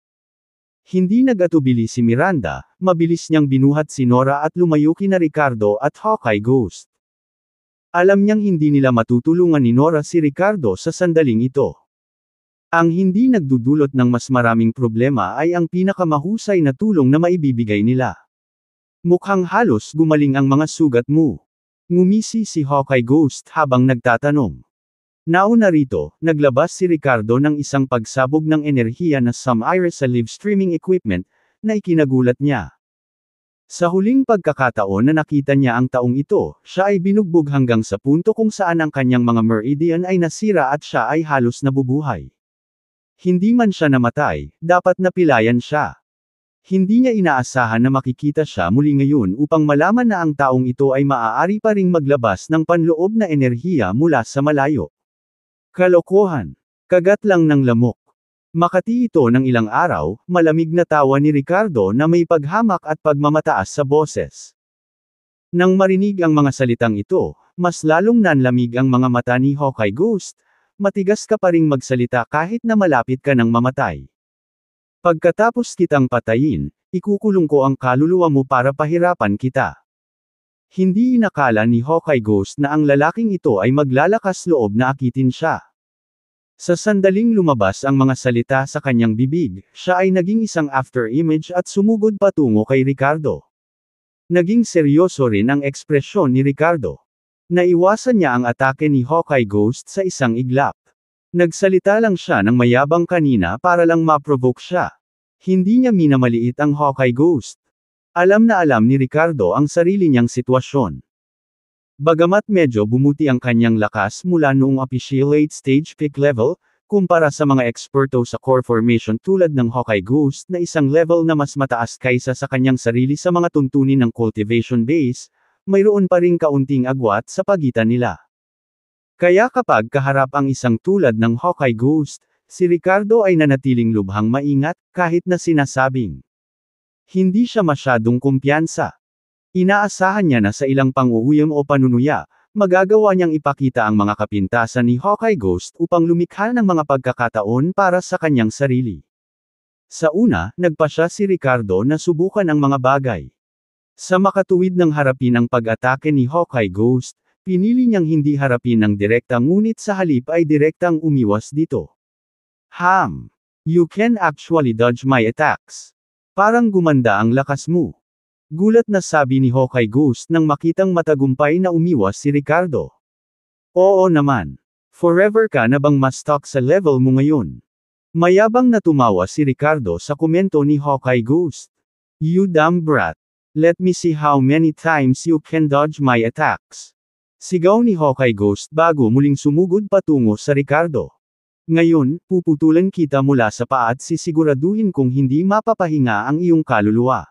Hindi nagatubili si Miranda, mabilis niyang binuhat si Nora at lumayo kina Ricardo at Hawkeye Ghost. Alam niyang hindi nila matutulungan ni Nora si Ricardo sa sandaling ito. Ang hindi nagdudulot ng mas maraming problema ay ang pinakamahusay na tulong na maibibigay nila. Mukhang halos gumaling ang mga sugat mo. Ngumisi si Hawkeye Ghost habang nagtatanong. Nauna rito, naglabas si Ricardo ng isang pagsabog ng enerhiya na Iris sa live streaming equipment, na ikinagulat niya. Sa huling pagkakataon na nakita niya ang taong ito, siya ay binugbog hanggang sa punto kung saan ang kanyang mga meridian ay nasira at siya ay halos nabubuhay. Hindi man siya namatay, dapat napilayan siya. Hindi niya inaasahan na makikita siya muli ngayon upang malaman na ang taong ito ay maaari pa ring maglabas ng panloob na enerhiya mula sa malayo. Kalokohan. Kagat lang ng lamok. Makati ito ng ilang araw, malamig na tawa ni Ricardo na may paghamak at pagmamataas sa boses. Nang marinig ang mga salitang ito, mas lalong nanlamig ang mga mata ni Hawkeye Ghost, matigas ka pa ring magsalita kahit na malapit ka ng mamatay. Pagkatapos kitang patayin, ikukulong ko ang kaluluwa mo para pahirapan kita. Hindi inakala ni Hawkeye Ghost na ang lalaking ito ay maglalakas loob na akitin siya. Sa sandaling lumabas ang mga salita sa kanyang bibig, siya ay naging isang afterimage at sumugod patungo kay Ricardo. Naging seryoso rin ang ekspresyon ni Ricardo. Naiwasan niya ang atake ni Hawkeye Ghost sa isang iglap. Nagsalita lang siya ng mayabang kanina para lang ma-provoke siya. Hindi niya minamaliit ang Hawkeye Ghost. Alam na alam ni Ricardo ang sarili niyang sitwasyon. Bagamat medyo bumuti ang kanyang lakas mula noong official late stage peak level, kumpara sa mga eksperto sa core formation tulad ng Hawkeye Ghost na isang level na mas mataas kaysa sa kanyang sarili sa mga tuntunin ng cultivation base, mayroon pa ring kaunting agwat sa pagitan nila. Kaya kapag kaharap ang isang tulad ng Hawkeye Ghost, si Ricardo ay nanatiling lubhang maingat, kahit na sinasabing hindi siya masyadong kumpiyansa. Inaasahan niya na sa ilang pang-uuyam o panunuya, magagawa niyang ipakita ang mga kapintasan ni Hawkeye Ghost upang lumikha ng mga pagkakataon para sa kanyang sarili. Sa una, nagpa siya si Ricardo na subukan ang mga bagay. Sa makatuwid ng harapin ang pag-atake ni Hawkeye Ghost, pinili niyang hindi harapin ng direkta ngunit sa halip ay direktang umiwas dito. You can actually dodge my attacks. Parang gumanda ang lakas mo. Gulat na sabi ni Hawkeye Ghost nang makitang matagumpay na umiwas si Ricardo. Oo naman. Forever ka na bang mas stuck sa level mo ngayon? Mayabang na tumawa si Ricardo sa komento ni Hawkeye Ghost. You dumb brat. Let me see how many times you can dodge my attacks. Sigaw ni Hawkeye Ghost bago muling sumugod patungo sa Ricardo. Ngayon, puputulan kita mula sa paa at sisiguraduhin kong hindi mapapahinga ang iyong kaluluwa.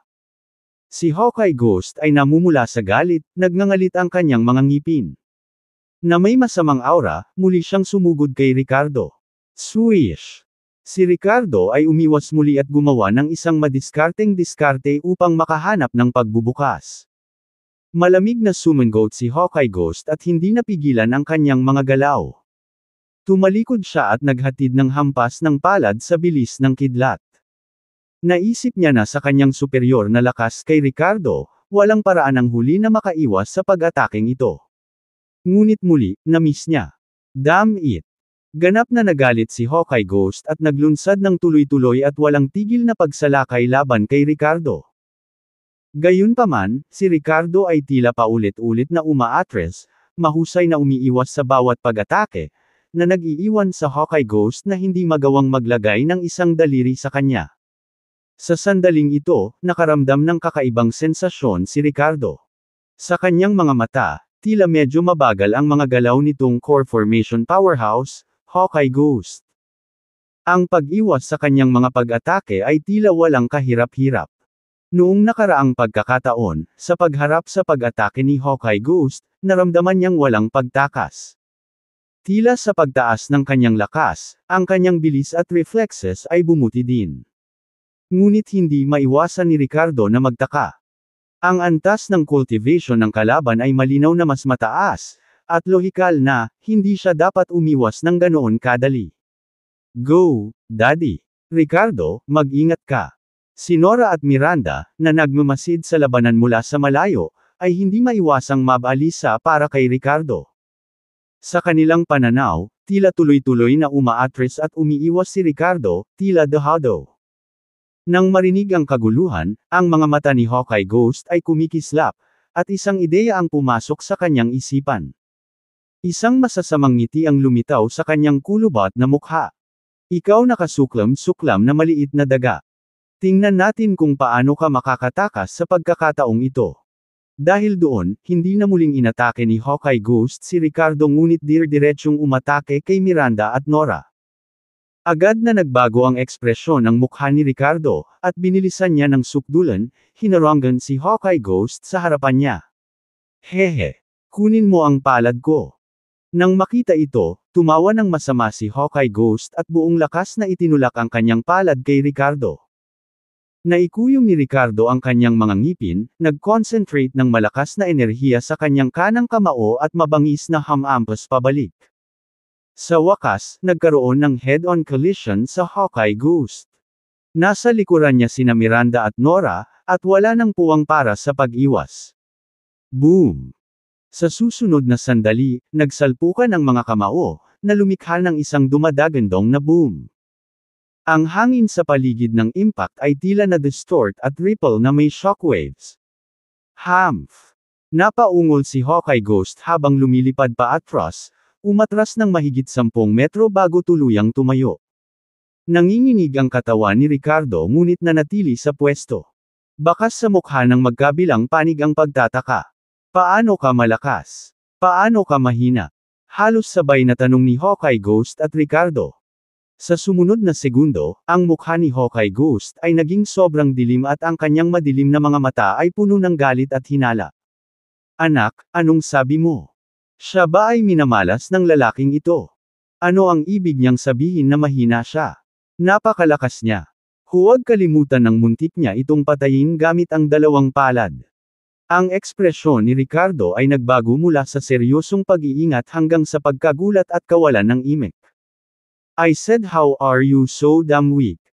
Si Hawkeye Ghost ay namumula sa galit, nagngangalit ang kanyang mga ngipin. Na may masamang aura, muli siyang sumugod kay Ricardo. Swish! Si Ricardo ay umiwas muli at gumawa ng isang madiskarteng-diskarte upang makahanap ng pagbubukas. Malamig na sumangot si Hawkeye Ghost at hindi napigilan ang kanyang mga galaw. Tumalikod siya at naghatid ng hampas ng palad sa bilis ng kidlat. Naisip niya na sa kanyang superior na lakas kay Ricardo, walang paraan ang huli na makaiwas sa pag-ataking ito. Ngunit muli, na-miss niya. Damn it! Ganap na nagalit si Hawkeye Ghost at naglunsad ng tuloy-tuloy at walang tigil na pagsalakay laban kay Ricardo. Gayunpaman, si Ricardo ay tila paulit-ulit na umaatres, mahusay na umiiwas sa bawat pag-atake, na nag-iiwan sa Hawkeye Ghost na hindi magawang maglagay ng isang daliri sa kanya. Sa sandaling ito, nakaramdam ng kakaibang sensasyon si Ricardo. Sa kanyang mga mata, tila medyo mabagal ang mga galaw nitong core formation powerhouse, Hawkeye Ghost. Ang pag-iwas sa kanyang mga pag-atake ay tila walang kahirap-hirap. Noong nakaraang pagkakataon, sa pagharap sa pag-atake ni Hawkeye Ghost, naramdaman niyang walang pagtakas. Tila sa pagtaas ng kanyang lakas, ang kanyang bilis at reflexes ay bumuti din. Ngunit hindi maiwasan ni Ricardo na magtaka. Ang antas ng cultivation ng kalaban ay malinaw na mas mataas, at lohikal na, hindi siya dapat umiwas ng ganoon kadali. Go, Daddy! Ricardo, mag-ingat ka. Si Nora at Miranda, na nagmamasid sa labanan mula sa malayo, ay hindi maiwasang mabalisa para kay Ricardo. Sa kanilang pananaw, tila tuloy-tuloy na umaatres at umiiwas si Ricardo, tila dehado. Nang marinig ang kaguluhan, ang mga mata ni Hawkeye Ghost ay kumikislap, at isang ideya ang pumasok sa kanyang isipan. Isang masasamang ngiti ang lumitaw sa kanyang kulubat na mukha. Ikaw nakasuklam-suklam na maliit na daga. Tingnan natin kung paano ka makakatakas sa pagkakataong ito. Dahil doon, hindi na muling inatake ni Hawkeye Ghost si Ricardo ngunit dir-diretsyong umatake kay Miranda at Nora. Agad na nagbago ang ekspresyon ng mukha ni Ricardo, at binilisan niya ng sukdulan, hinarangan si Hawkeye Ghost sa harapan niya. Hehe. Kunin mo ang palad ko. Nang makita ito, tumawa ng masama si Hawkeye Ghost at buong lakas na itinulak ang kanyang palad kay Ricardo. Naikuyom ni Ricardo ang kanyang mga ngipin, nag-concentrate ng malakas na enerhiya sa kanyang kanang kamao at mabangis na hamampas pabalik. Sa wakas, nagkaroon ng head-on collision sa Hawkeye Ghost. Nasa likuran niya sina Miranda at Nora, at wala nang puwang para sa pag-iwas. Boom! Sa susunod na sandali, nagsalpukan ang mga kamao, na lumikha ng isang dumadagandong na boom. Ang hangin sa paligid ng impact ay tila na distort at ripple na may shockwaves. Hamph! Napaungol si Hawkeye Ghost habang lumilipad pa atras, umatras ng mahigit 10 metro bago tuluyang tumayo. Nanginginig ang katawan ni Ricardo ngunit nanatili sa pwesto. Bakas sa mukha ng magkabilang panig ang pagtataka. Paano ka malakas? Paano ka mahina? Halos sabay na tanong ni Hawkeye Ghost at Ricardo. Sa sumunod na segundo, ang mukha ni Hawkeye Ghost ay naging sobrang dilim at ang kanyang madilim na mga mata ay puno ng galit at hinala. Anak, anong sabi mo? Siya ba ay minamalas ng lalaking ito? Ano ang ibig niyang sabihin na mahina siya? Napakalakas niya. Huwag kalimutan ng muntik niya itong patayin gamit ang dalawang palad. Ang ekspresyon ni Ricardo ay nagbago mula sa seryosong pag-iingat hanggang sa pagkagulat at kawalan ng imik. I said how are you so damn weak?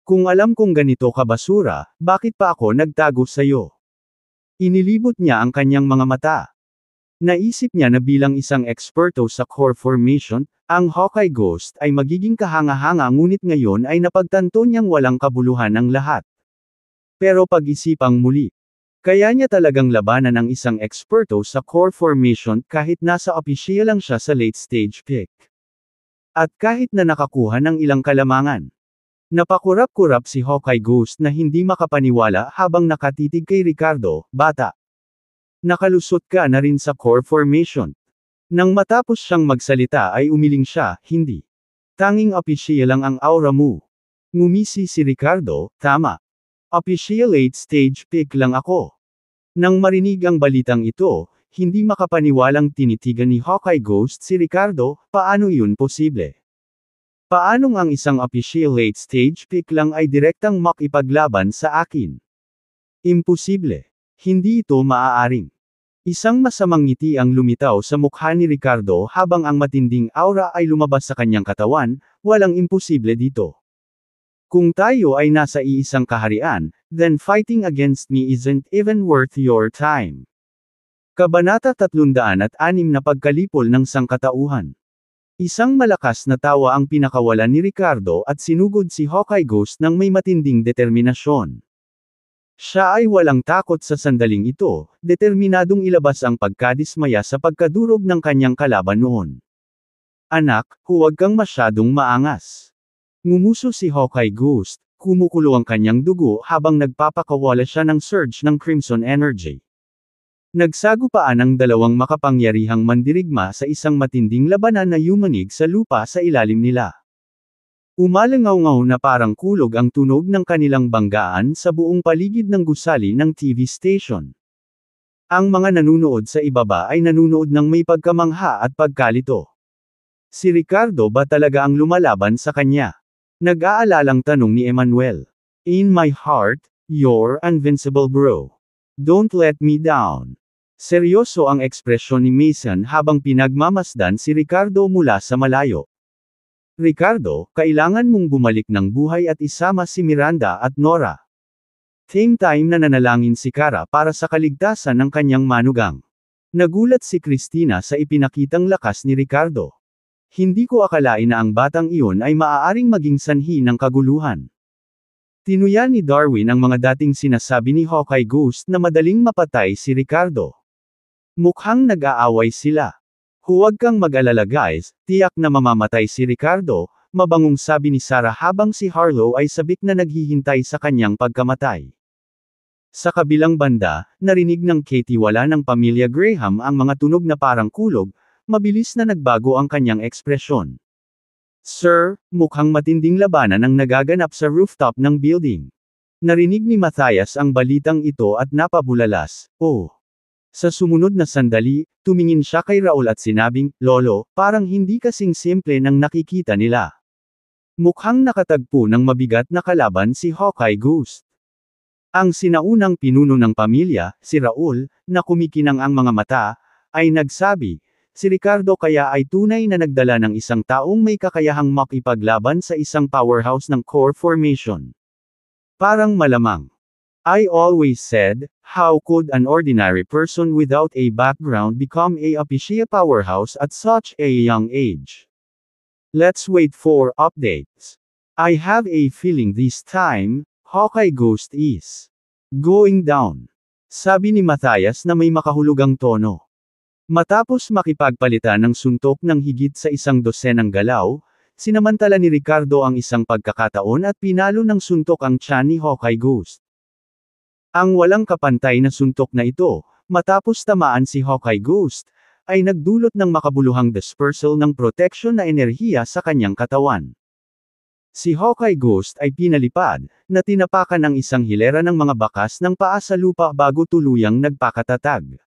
Kung alam kong ganito ka basura, bakit pa ako nagtago sa'yo? Inilibot niya ang kanyang mga mata. Naisip niya na bilang isang eksperto sa core formation, ang Hawkeye Ghost ay magiging kahanga-hanga ngunit ngayon ay napagtanto niyang walang kabuluhan ang lahat. Pero pag-isipang muli. Kaya niya talagang labanan ang isang eksperto sa core formation kahit nasa opisyal lang siya sa late stage pick. At kahit na nakakuha ng ilang kalamangan. Napakurap-kurap si Hawkeye Ghost na hindi makapaniwala habang nakatitig kay Ricardo, bata. Nakalusot ka na rin sa core formation. Nang matapos siyang magsalita ay umiling siya, hindi. Tanging opisyal lang ang aura mo. Ngumisi si Ricardo, tama. Opisyal 8 stage pick lang ako. Nang marinig ang balitang ito, hindi makapaniwalang tinitigan ni Hawkeye Ghost si Ricardo, paano yun posible? Paanong ang isang opisyal 8 stage pick lang ay direktang makipaglaban sa akin? Imposible. Hindi ito maaaring. Isang masamang ngiti ang lumitaw sa mukha ni Ricardo habang ang matinding aura ay lumabas sa kanyang katawan, walang imposible dito. Kung tayo ay nasa iisang kaharian, then fighting against me isn't even worth your time. Kabanata 306 na pagkalipol ng sangkatauhan. Isang malakas na tawa ang pinakawalan ni Ricardo at sinugod si Hawkeye Ghost ng may matinding determinasyon. Siya ay walang takot sa sandaling ito, determinadong ilabas ang pagkadismaya sa pagkadurog ng kanyang kalaban noon. Anak, huwag kang masyadong maangas. Ngumuso si Hawkeye Ghost, kumukulo ang kanyang dugo habang nagpapakawala siya ng surge ng Crimson Energy. Nagsagupaan ang dalawang makapangyarihang mandirigma sa isang matinding labanan na yumanig sa lupa sa ilalim nila. Umalangaw-ngaw na parang kulog ang tunog ng kanilang banggaan sa buong paligid ng gusali ng TV station. Ang mga nanunood sa ibaba ay nanunood ng may pagkamangha at pagkalito. Si Ricardo ba talaga ang lumalaban sa kanya? Nag-aalalang tanong ni Emmanuel. In my heart, you're invincible bro. Don't let me down. Seryoso ang ekspresyon ni Mason habang pinagmamasdan si Ricardo mula sa malayo. Ricardo, kailangan mong bumalik ng buhay at isama si Miranda at Nora. Same time na nanalangin si Kara para sa kaligtasan ng kanyang manugang. Nagulat si Christina sa ipinakitang lakas ni Ricardo. Hindi ko akalain na ang batang iyon ay maaaring maging sanhi ng kaguluhan. Tinuya ni Darwin ang mga dating sinasabi ni Hawkeye Ghost na madaling mapatay si Ricardo. Mukhang nag-aaway sila. Huwag kang mag-alala guys, tiyak na mamamatay si Ricardo, mabangong sabi ni Sarah habang si Harlow ay sabik na naghihintay sa kanyang pagkamatay. Sa kabilang banda, narinig ng Katie wala ng pamilya Graham ang mga tunog na parang kulog, mabilis na nagbago ang kanyang ekspresyon. Sir, mukhang matinding labanan ang nagaganap sa rooftop ng building. Narinig ni Matthias ang balitang ito at napabulalas. Oh. Sa sumunod na sandali, tumingin siya kay Raul at sinabing, Lolo, parang hindi kasing simple ng nakikita nila. Mukhang nakatagpo ng mabigat na kalaban si Hawkeye Ghost. Ang sinaunang pinuno ng pamilya, si Raul, na kumikinang ang mga mata, ay nagsabi, si Ricardo kaya ay tunay na nagdala ng isang taong may kakayahang makipaglaban sa isang powerhouse ng core formation. Parang malamang. I always said, how could an ordinary person without a background become a Apicia powerhouse at such a young age? Let's wait for updates. I have a feeling this time, Hawkeye Ghost is going down. Sabi ni Matthias na may makahulugang tono. Matapos makipagpalitan ng suntok ng higit sa 12 galaw, sinamantala ni Ricardo ang isang pagkakataon at pinalo ng suntok ang tiyan ni Hawkeye Ghost. Ang walang kapantay na suntok na ito, matapos tamaan si Hawkeye Ghost, ay nagdulot ng makabuluhang dispersal ng protection na enerhiya sa kanyang katawan. Si Hawkeye Ghost ay pinalipad, na tinapakan ng isang hilera ng mga bakas ng paa sa lupa bago tuluyang nagpakatatag.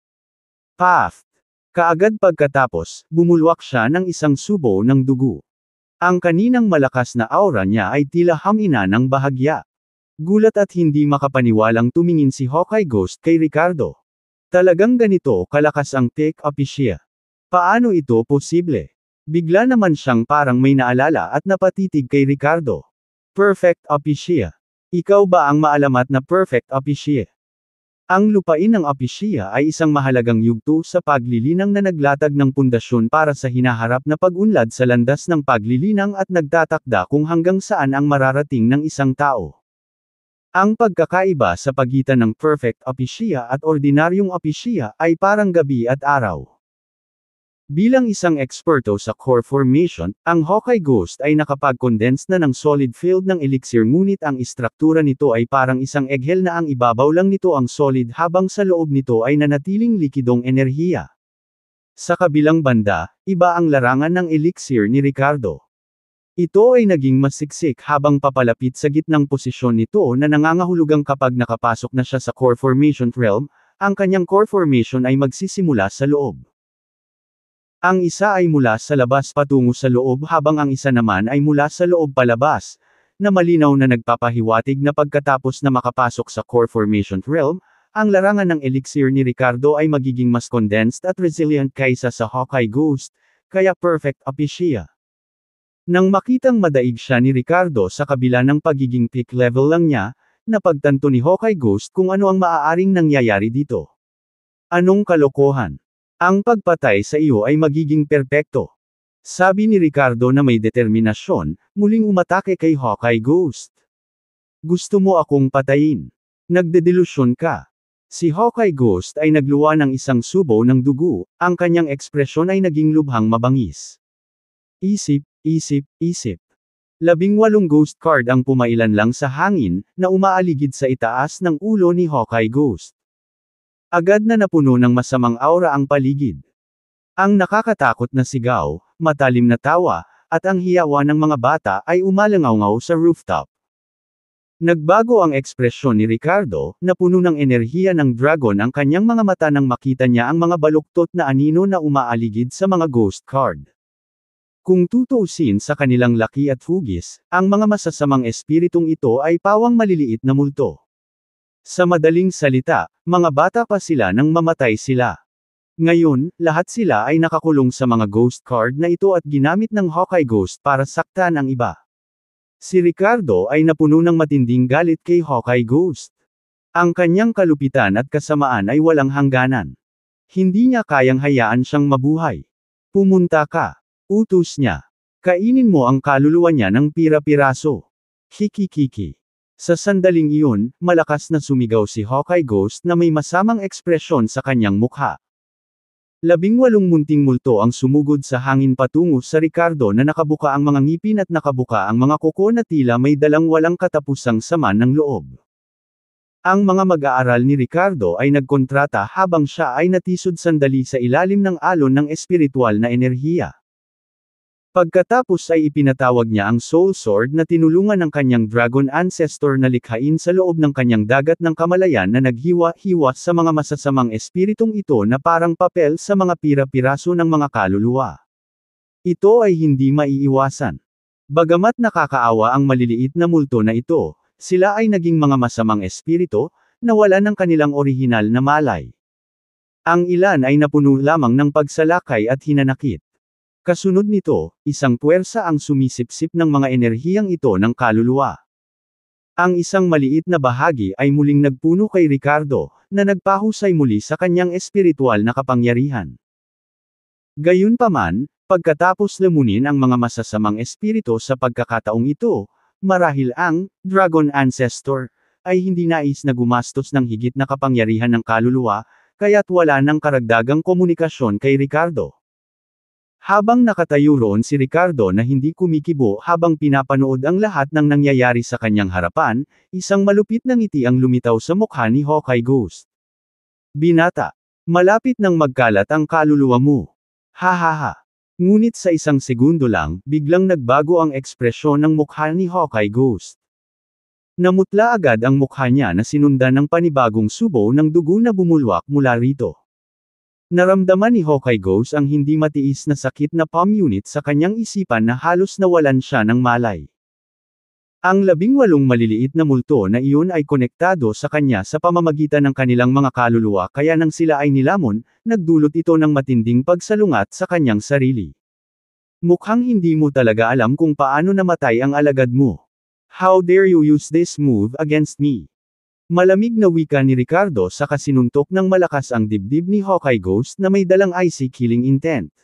Path! Kaagad pagkatapos, bumulwak siya ng isang subo ng dugo. Ang kaninang malakas na aura niya ay tila hamina ng bahagya. Gulat at hindi makapaniwalang tumingin si Hawkeye Ghost kay Ricardo. Talagang ganito kalakas ang Tech Apicia. Paano ito posible? Bigla naman siyang parang may naalala at napatitig kay Ricardo. Perfect Apicia. Ikaw ba ang maalamat na Perfect Apicia? Ang lupain ng Apicia ay isang mahalagang yugto sa paglilinang na naglatag ng pundasyon para sa hinaharap na pag-unlad sa landas ng paglilinang at nagtatakda kung hanggang saan ang mararating ng isang tao. Ang pagkakaiba sa pagitan ng Perfect Apicia at ordinaryong Apicia ay parang gabi at araw. Bilang isang eksperto sa core formation, ang Hawkeye Ghost ay nakapag-condense na ng solid field ng elixir ngunit ang istruktura nito ay parang isang eggshell na ang ibabaw lang nito ang solid habang sa loob nito ay nanatiling likidong enerhiya. Sa kabilang banda, iba ang larangan ng elixir ni Ricardo. Ito ay naging mas siksik habang papalapit sa gitnang posisyon nito na nangangahulugang kapag nakapasok na siya sa core formation realm, ang kanyang core formation ay magsisimula sa loob. Ang isa ay mula sa labas patungo sa loob habang ang isa naman ay mula sa loob palabas, na malinaw na nagpapahiwatig na pagkatapos na makapasok sa core formation realm, ang larangan ng elixir ni Ricardo ay magiging mas condensed at resilient kaysa sa Hawkeye Ghost, kaya Perfect Apicia. Nang makitang madaig siya ni Ricardo sa kabila ng pagiging peak level lang niya, napagtanto ni Hawkeye Ghost kung ano ang maaaring nangyayari dito. Anong kalokohan? Ang pagpatay sa iyo ay magiging perpekto. Sabi ni Ricardo na may determinasyon, muling umatake kay Hawkeye Ghost. Gusto mo akong patayin? Nagdedelusyon ka. Si Hawkeye Ghost ay nagluwa ng isang subo ng dugo, ang kanyang ekspresyon ay naging lubhang mabangis. Isip, isip, isip. 18 ghost card ang pumailan lang sa hangin, na umaaligid sa itaas ng ulo ni Hawkeye Ghost. Agad na napuno ng masamang aura ang paligid. Ang nakakatakot na sigaw, matalim na tawa, at ang hiyawa ng mga bata ay umalangaw-ngaw sa rooftop. Nagbago ang ekspresyon ni Ricardo, na puno ng enerhiya ng dragon ang kanyang mga mata nang makita niya ang mga baluktot na anino na umaaligid sa mga ghost card. Kung tutuusin sa kanilang laki at hugis, ang mga masasamang espiritong ito ay pawang maliliit na multo. Sa madaling salita, mga bata pa sila nang mamatay sila. Ngayon, lahat sila ay nakakulong sa mga ghost card na ito at ginamit ng Hawkeye Ghost para saktan ang iba. Si Ricardo ay napuno ng matinding galit kay Hawkeye Ghost. Ang kanyang kalupitan at kasamaan ay walang hangganan. Hindi niya kayang hayaan siyang mabuhay. Pumunta ka. Utos niya. Kainin mo ang kaluluwa niya ng pira-piraso. Kiki-kiki. Sa sandaling iyon, malakas na sumigaw si Hawkeye Ghost na may masamang ekspresyon sa kanyang mukha. 18 munting multo ang sumugod sa hangin patungo sa Ricardo na nakabuka ang mga ngipin at nakabuka ang mga kuko na tila may dalang walang katapusang sama ng loob. Ang mga mag-aaral ni Ricardo ay nagkontrata habang siya ay natisod sandali sa ilalim ng alon ng espiritual na enerhiya. Pagkatapos ay ipinatawag niya ang Soul Sword na tinulungan ng kanyang Dragon Ancestor na likhain sa loob ng kanyang dagat ng kamalayan na naghiwa-hiwa sa mga masasamang espiritong ito na parang papel sa mga pira-piraso ng mga kaluluwa. Ito ay hindi maiiwasan. Bagamat nakakaawa ang maliliit na multo na ito, sila ay naging mga masamang espiritu, na wala ng kanilang orihinal na malay. Ang ilan ay napuno lamang ng pagsalakay at hinanakit. Kasunod nito, isang puwersa ang sumisipsip ng mga enerhiyang ito ng kaluluwa. Ang isang maliit na bahagi ay muling nagpuno kay Ricardo, na nagpahusay muli sa kanyang espiritual na kapangyarihan. Gayunpaman, pagkatapos lamunin ang mga masasamang espiritu sa pagkakataong ito, marahil ang Dragon Ancestor ay hindi nais na gumastos ng higit na kapangyarihan ng kaluluwa, kaya't wala ng karagdagang komunikasyon kay Ricardo. Habang nakatayo roon si Ricardo na hindi kumikibo habang pinapanood ang lahat ng nangyayari sa kanyang harapan, isang malupit na ngiti ang lumitaw sa mukha ni Hawkeye Ghost. Binata, malapit nang magkalat ang kaluluwa mo. Hahaha. Ngunit sa isang segundo lang, biglang nagbago ang ekspresyon ng mukha ni Hawkeye Ghost. Namutla agad ang mukha niya na sinundan ng panibagong subo ng dugo na bumulwak mula rito. Naramdaman ni Hawkeye Ghost ang hindi matiis na sakit na palm unit sa kanyang isipan na halos nawalan siya ng malay. Ang 18 maliliit na multo na iyon ay konektado sa kanya sa pamamagitan ng kanilang mga kaluluwa kaya nang sila ay nilamon, nagdulot ito ng matinding pagsalungat sa kanyang sarili. Mukhang hindi mo talaga alam kung paano namatay ang alagad mo. How dare you use this move against me? Malamig na wika ni Ricardo sa kasinuntok ng malakas ang dibdib ni Hawkeye Ghost na may dalang icy killing intent.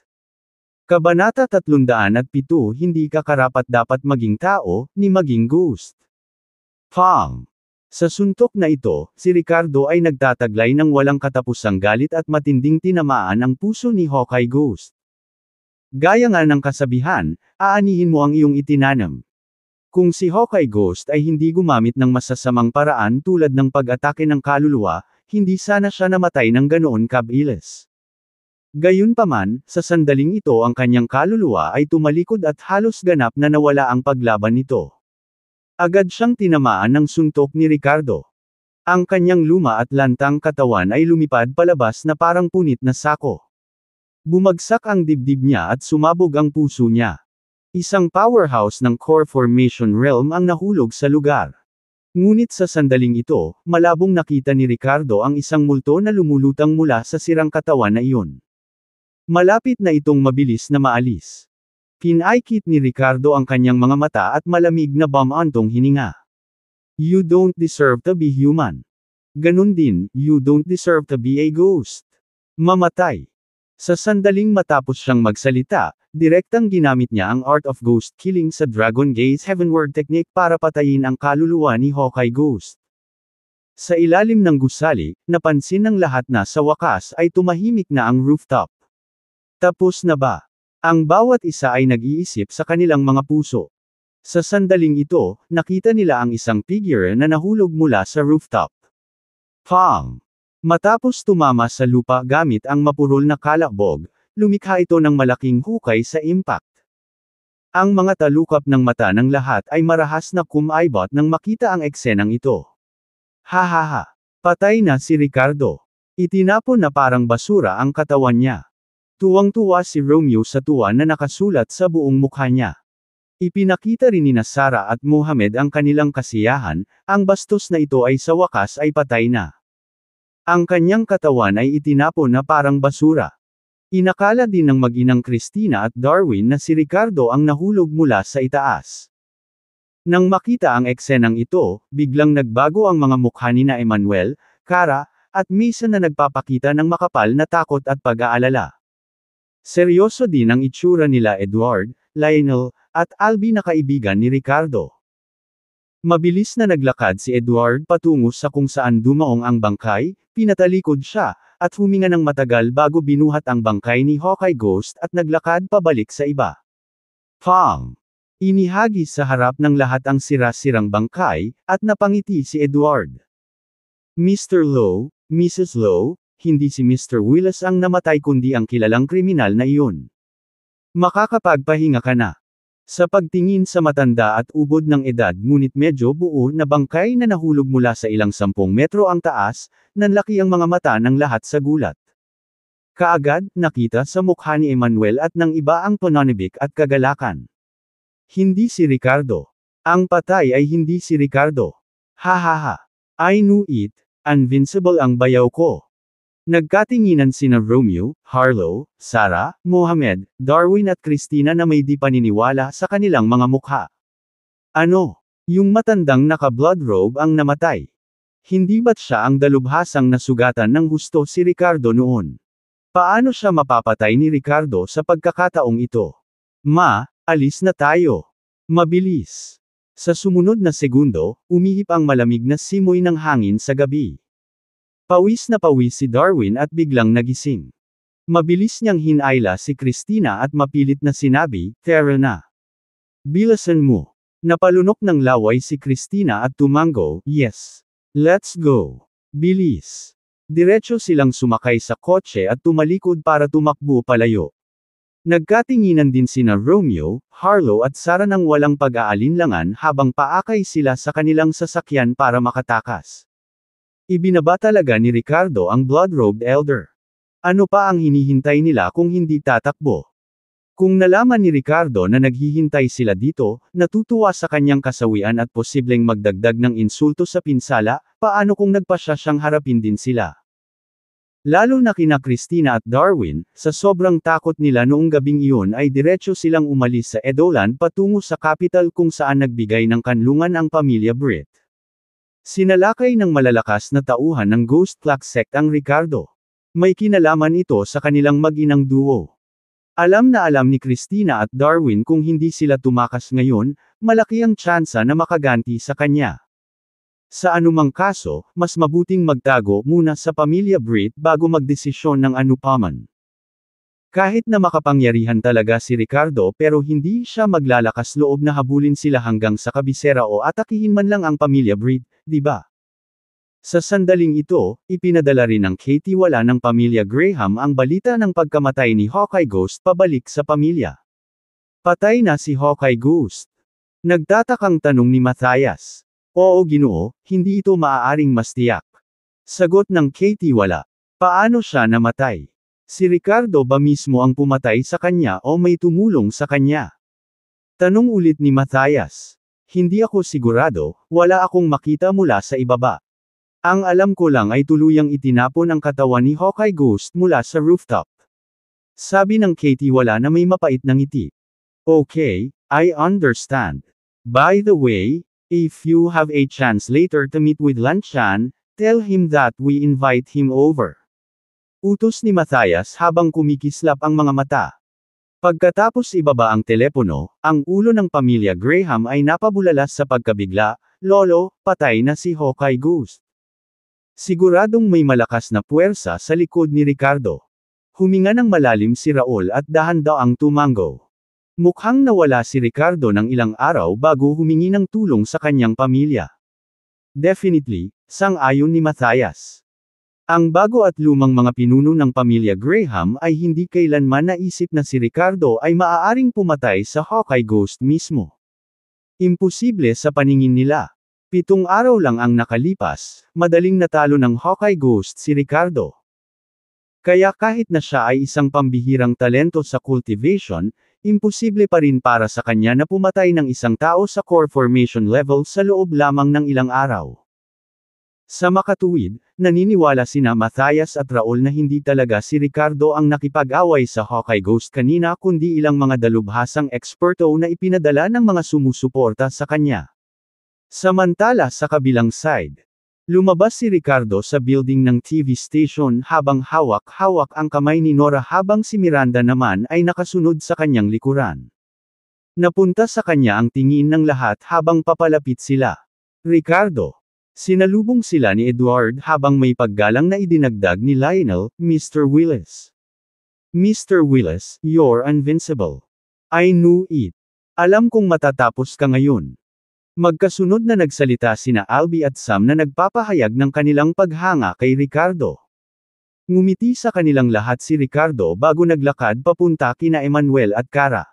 Kabanata 307 Hindi ka karapat-dapat maging tao, ni maging ghost. Pang! Sa suntok na ito, si Ricardo ay nagtataglay ng walang katapusang galit at matinding tinamaan ang puso ni Hawkeye Ghost. Gaya nga ng kasabihan, aanihin mo ang iyong itinanam. Kung si Hawkeye Ghost ay hindi gumamit ng masasamang paraan tulad ng pag-atake ng kaluluwa, hindi sana siya namatay ng ganoon kabilis. Gayunpaman, sa sandaling ito ang kanyang kaluluwa ay tumalikod at halos ganap na nawala ang paglaban nito. Agad siyang tinamaan ng suntok ni Ricardo. Ang kanyang luma at lantang katawan ay lumipad palabas na parang punit na sako. Bumagsak ang dibdib niya at sumabog ang puso niya. Isang powerhouse ng core formation realm ang nahulog sa lugar. Ngunit sa sandaling ito, malabong nakita ni Ricardo ang isang multo na lumulutang mula sa sirang katawan na iyon. Malapit na itong mabilis na maalis. Pinaikit ni Ricardo ang kanyang mga mata at malamig na bumantong hininga. You don't deserve to be human. Ganun din, you don't deserve to be a ghost. Mamatay. Sa sandaling matapos siyang magsalita, direktang ginamit niya ang Art of Ghost Killing sa Dragon Gaze Heavenward Technique para patayin ang kaluluwa ni Hawkeye Ghost. Sa ilalim ng gusali, napansin ng lahat na sa wakas ay tumahimik na ang rooftop. Tapos na ba? Ang bawat isa ay nag-iisip sa kanilang mga puso. Sa sandaling ito, nakita nila ang isang figure na nahulog mula sa rooftop. Pang! Matapos tumama sa lupa gamit ang mapurol na kalakbog, lumikha ito ng malaking hukay sa impact. Ang mga talukap ng mata ng lahat ay marahas na kumaibot nang makita ang eksenang ito. Hahaha! Patay na si Ricardo. Itinapon na parang basura ang katawan niya. Tuwang-tuwa si Romeo sa tuwa na nakasulat sa buong mukha niya. Ipinakita rin ni Sarah at Mohamed ang kanilang kasiyahan, ang bastos na ito ay sa wakas ay patay na. Ang kanyang katawan ay itinapon na parang basura. Inakala din ng mag-inang Christina at Darwin na si Ricardo ang nahulog mula sa itaas. Nang makita ang eksenang ito, biglang nagbago ang mga mukha ni na Emmanuel, Cara, at Mason na nagpapakita ng makapal na takot at pag-aalala. Seryoso din ang itsura nila Edward, Lionel, at Albie na kaibigan ni Ricardo. Mabilis na naglakad si Edward patungo sa kung saan dumaong ang bangkay, pinatalikod siya, at huminga ng matagal bago binuhat ang bangkay ni Hawkeye Ghost at naglakad pabalik sa iba. Pang! Inihagis sa harap ng lahat ang sira-sirang bangkay, at napangiti si Edward. Mr. Lowe, Mrs. Lowe, hindi si Mr. Willis ang namatay kundi ang kilalang kriminal na iyon. Makakapagpahinga ka na. Sa pagtingin sa matanda at ubod ng edad ngunit medyo buo na bangkay na nahulog mula sa ilang 10 metro ang taas, nanlaki ang mga mata ng lahat sa gulat. Kaagad, nakita sa mukha ni Emmanuel at ng iba ang pananibik at kagalakan. Hindi si Ricardo. Ang patay ay hindi si Ricardo. Hahaha. I knew it, invincible ang bayaw ko. Nagkatinginan sina Romeo, Harlow, Sarah, Mohamed, Darwin at Christina na may di paniniwala sa kanilang mga mukha. Ano? Yung matandang naka-blood robe ang namatay. Hindi ba't siya ang dalubhasang nasugatan ng husto si Ricardo noon? Paano siya mapapatay ni Ricardo sa pagkakataong ito? Alis na tayo. Mabilis. Sa sumunod na segundo, umihip ang malamig na simoy ng hangin sa gabi. Pawis na pawis si Darwin at biglang nagising. Mabilis niyang hinayla si Christina at mapilit na sinabi, "Tara na. Bilasan mo." Napalunok ng laway si Christina at tumango, "Yes. Let's go." Bilis. Diretso silang sumakay sa kotse at tumalikod para tumakbo palayo. Nagkatinginan din sina Romeo, Harlow at Sarah nang walang pag-aalinlangan habang paakay sila sa kanilang sasakyan para makatakas. Ibinaba talaga ni Ricardo ang blood-robed elder. Ano pa ang hinihintay nila kung hindi tatakbo? Kung nalaman ni Ricardo na naghihintay sila dito, natutuwa sa kanyang kasawian at posibleng magdagdag ng insulto sa pinsala, paano kung nagpasya siyang harapin din sila? Lalo na kina Christina at Darwin, sa sobrang takot nila noong gabing iyon ay diretso silang umalis sa Edolan patungo sa capital kung saan nagbigay ng kanlungan ang pamilya Britt. Sinalakay ng malalakas na tauhan ng Ghost Clock sect ang Ricardo. May kinalaman ito sa kanilang mag-inang duo. Alam na alam ni Christina at Darwin kung hindi sila tumakas ngayon, malaki ang tsansa na makaganti sa kanya. Sa anumang kaso, mas mabuting magtago muna sa pamilya Britt bago magdesisyon ng anupaman. Kahit na makapangyarihan talaga si Ricardo pero hindi siya maglalakas loob na habulin sila hanggang sa kabisera o atakihin man lang ang pamilya Britt, di ba? Sa sandaling ito, ipinadala rin ng Katie wala ng pamilya Graham ang balita ng pagkamatay ni Hawkeye Ghost pabalik sa pamilya. Patay na si Hawkeye Ghost. Nagtatakang tanong ni Matthias. Oo Ginoo, hindi ito maaaring mas tiyak. Sagot ng Katie wala. Paano siya namatay? Si Ricardo ba mismo ang pumatay sa kanya o may tumulong sa kanya? Tanong ulit ni Matthias. Hindi ako sigurado, wala akong makita mula sa ibaba. Ang alam ko lang ay tuluyang itinapon ang katawan ni Hawkeye Ghost mula sa rooftop. Sabi ng Katie wala na may mapait na ngiti. Okay, I understand. By the way, if you have a chance later to meet with Lanchan, tell him that we invite him over. Utos ni Matthias habang kumikislap ang mga mata. Pagkatapos ibaba ang telepono, ang ulo ng pamilya Graham ay napabulalas sa pagkabigla, "Lolo, patay na si Hawkeye Ghost." Siguradong may malakas na puwersa sa likod ni Ricardo. Huminga ng malalim si Raul at dahan-daang tumango. Mukhang nawala si Ricardo ng ilang araw bago humingi ng tulong sa kanyang pamilya. Definitely, sang-ayon ni Matthias. Ang bago at lumang mga pinuno ng pamilya Graham ay hindi kailanman naisip na si Ricardo ay maaaring pumatay sa Hawkeye Ghost mismo. Imposible sa paningin nila. 7 araw lang ang nakalipas, madaling natalo ng Hawkeye Ghost si Ricardo. Kaya kahit na siya ay isang pambihirang talento sa cultivation, imposible pa rin para sa kanya na pumatay ng isang tao sa core formation level sa loob lamang ng ilang araw. Sa makatuwid, naniniwala sina Matthias at Raul na hindi talaga si Ricardo ang nakipag-away sa Hawkeye Ghost kanina kundi ilang mga dalubhasang eksperto na ipinadala ng mga sumusuporta sa kanya. Samantala sa kabilang side, lumabas si Ricardo sa building ng TV station habang hawak-hawak ang kamay ni Nora habang si Miranda naman ay nakasunod sa kanyang likuran. Napunta sa kanya ang tingin ng lahat habang papalapit sila. Ricardo. Sinalubong sila ni Edward habang may paggalang na idinagdag ni Lionel, "Mr. Willis. Mr. Willis, you're invincible. I knew it. Alam kong matatapos ka ngayon." Magkasunod na nagsalita sina Albie at Sam na nagpapahayag ng kanilang paghanga kay Ricardo. Ngumiti sa kanilang lahat si Ricardo bago naglakad papunta kina Emmanuel at Cara.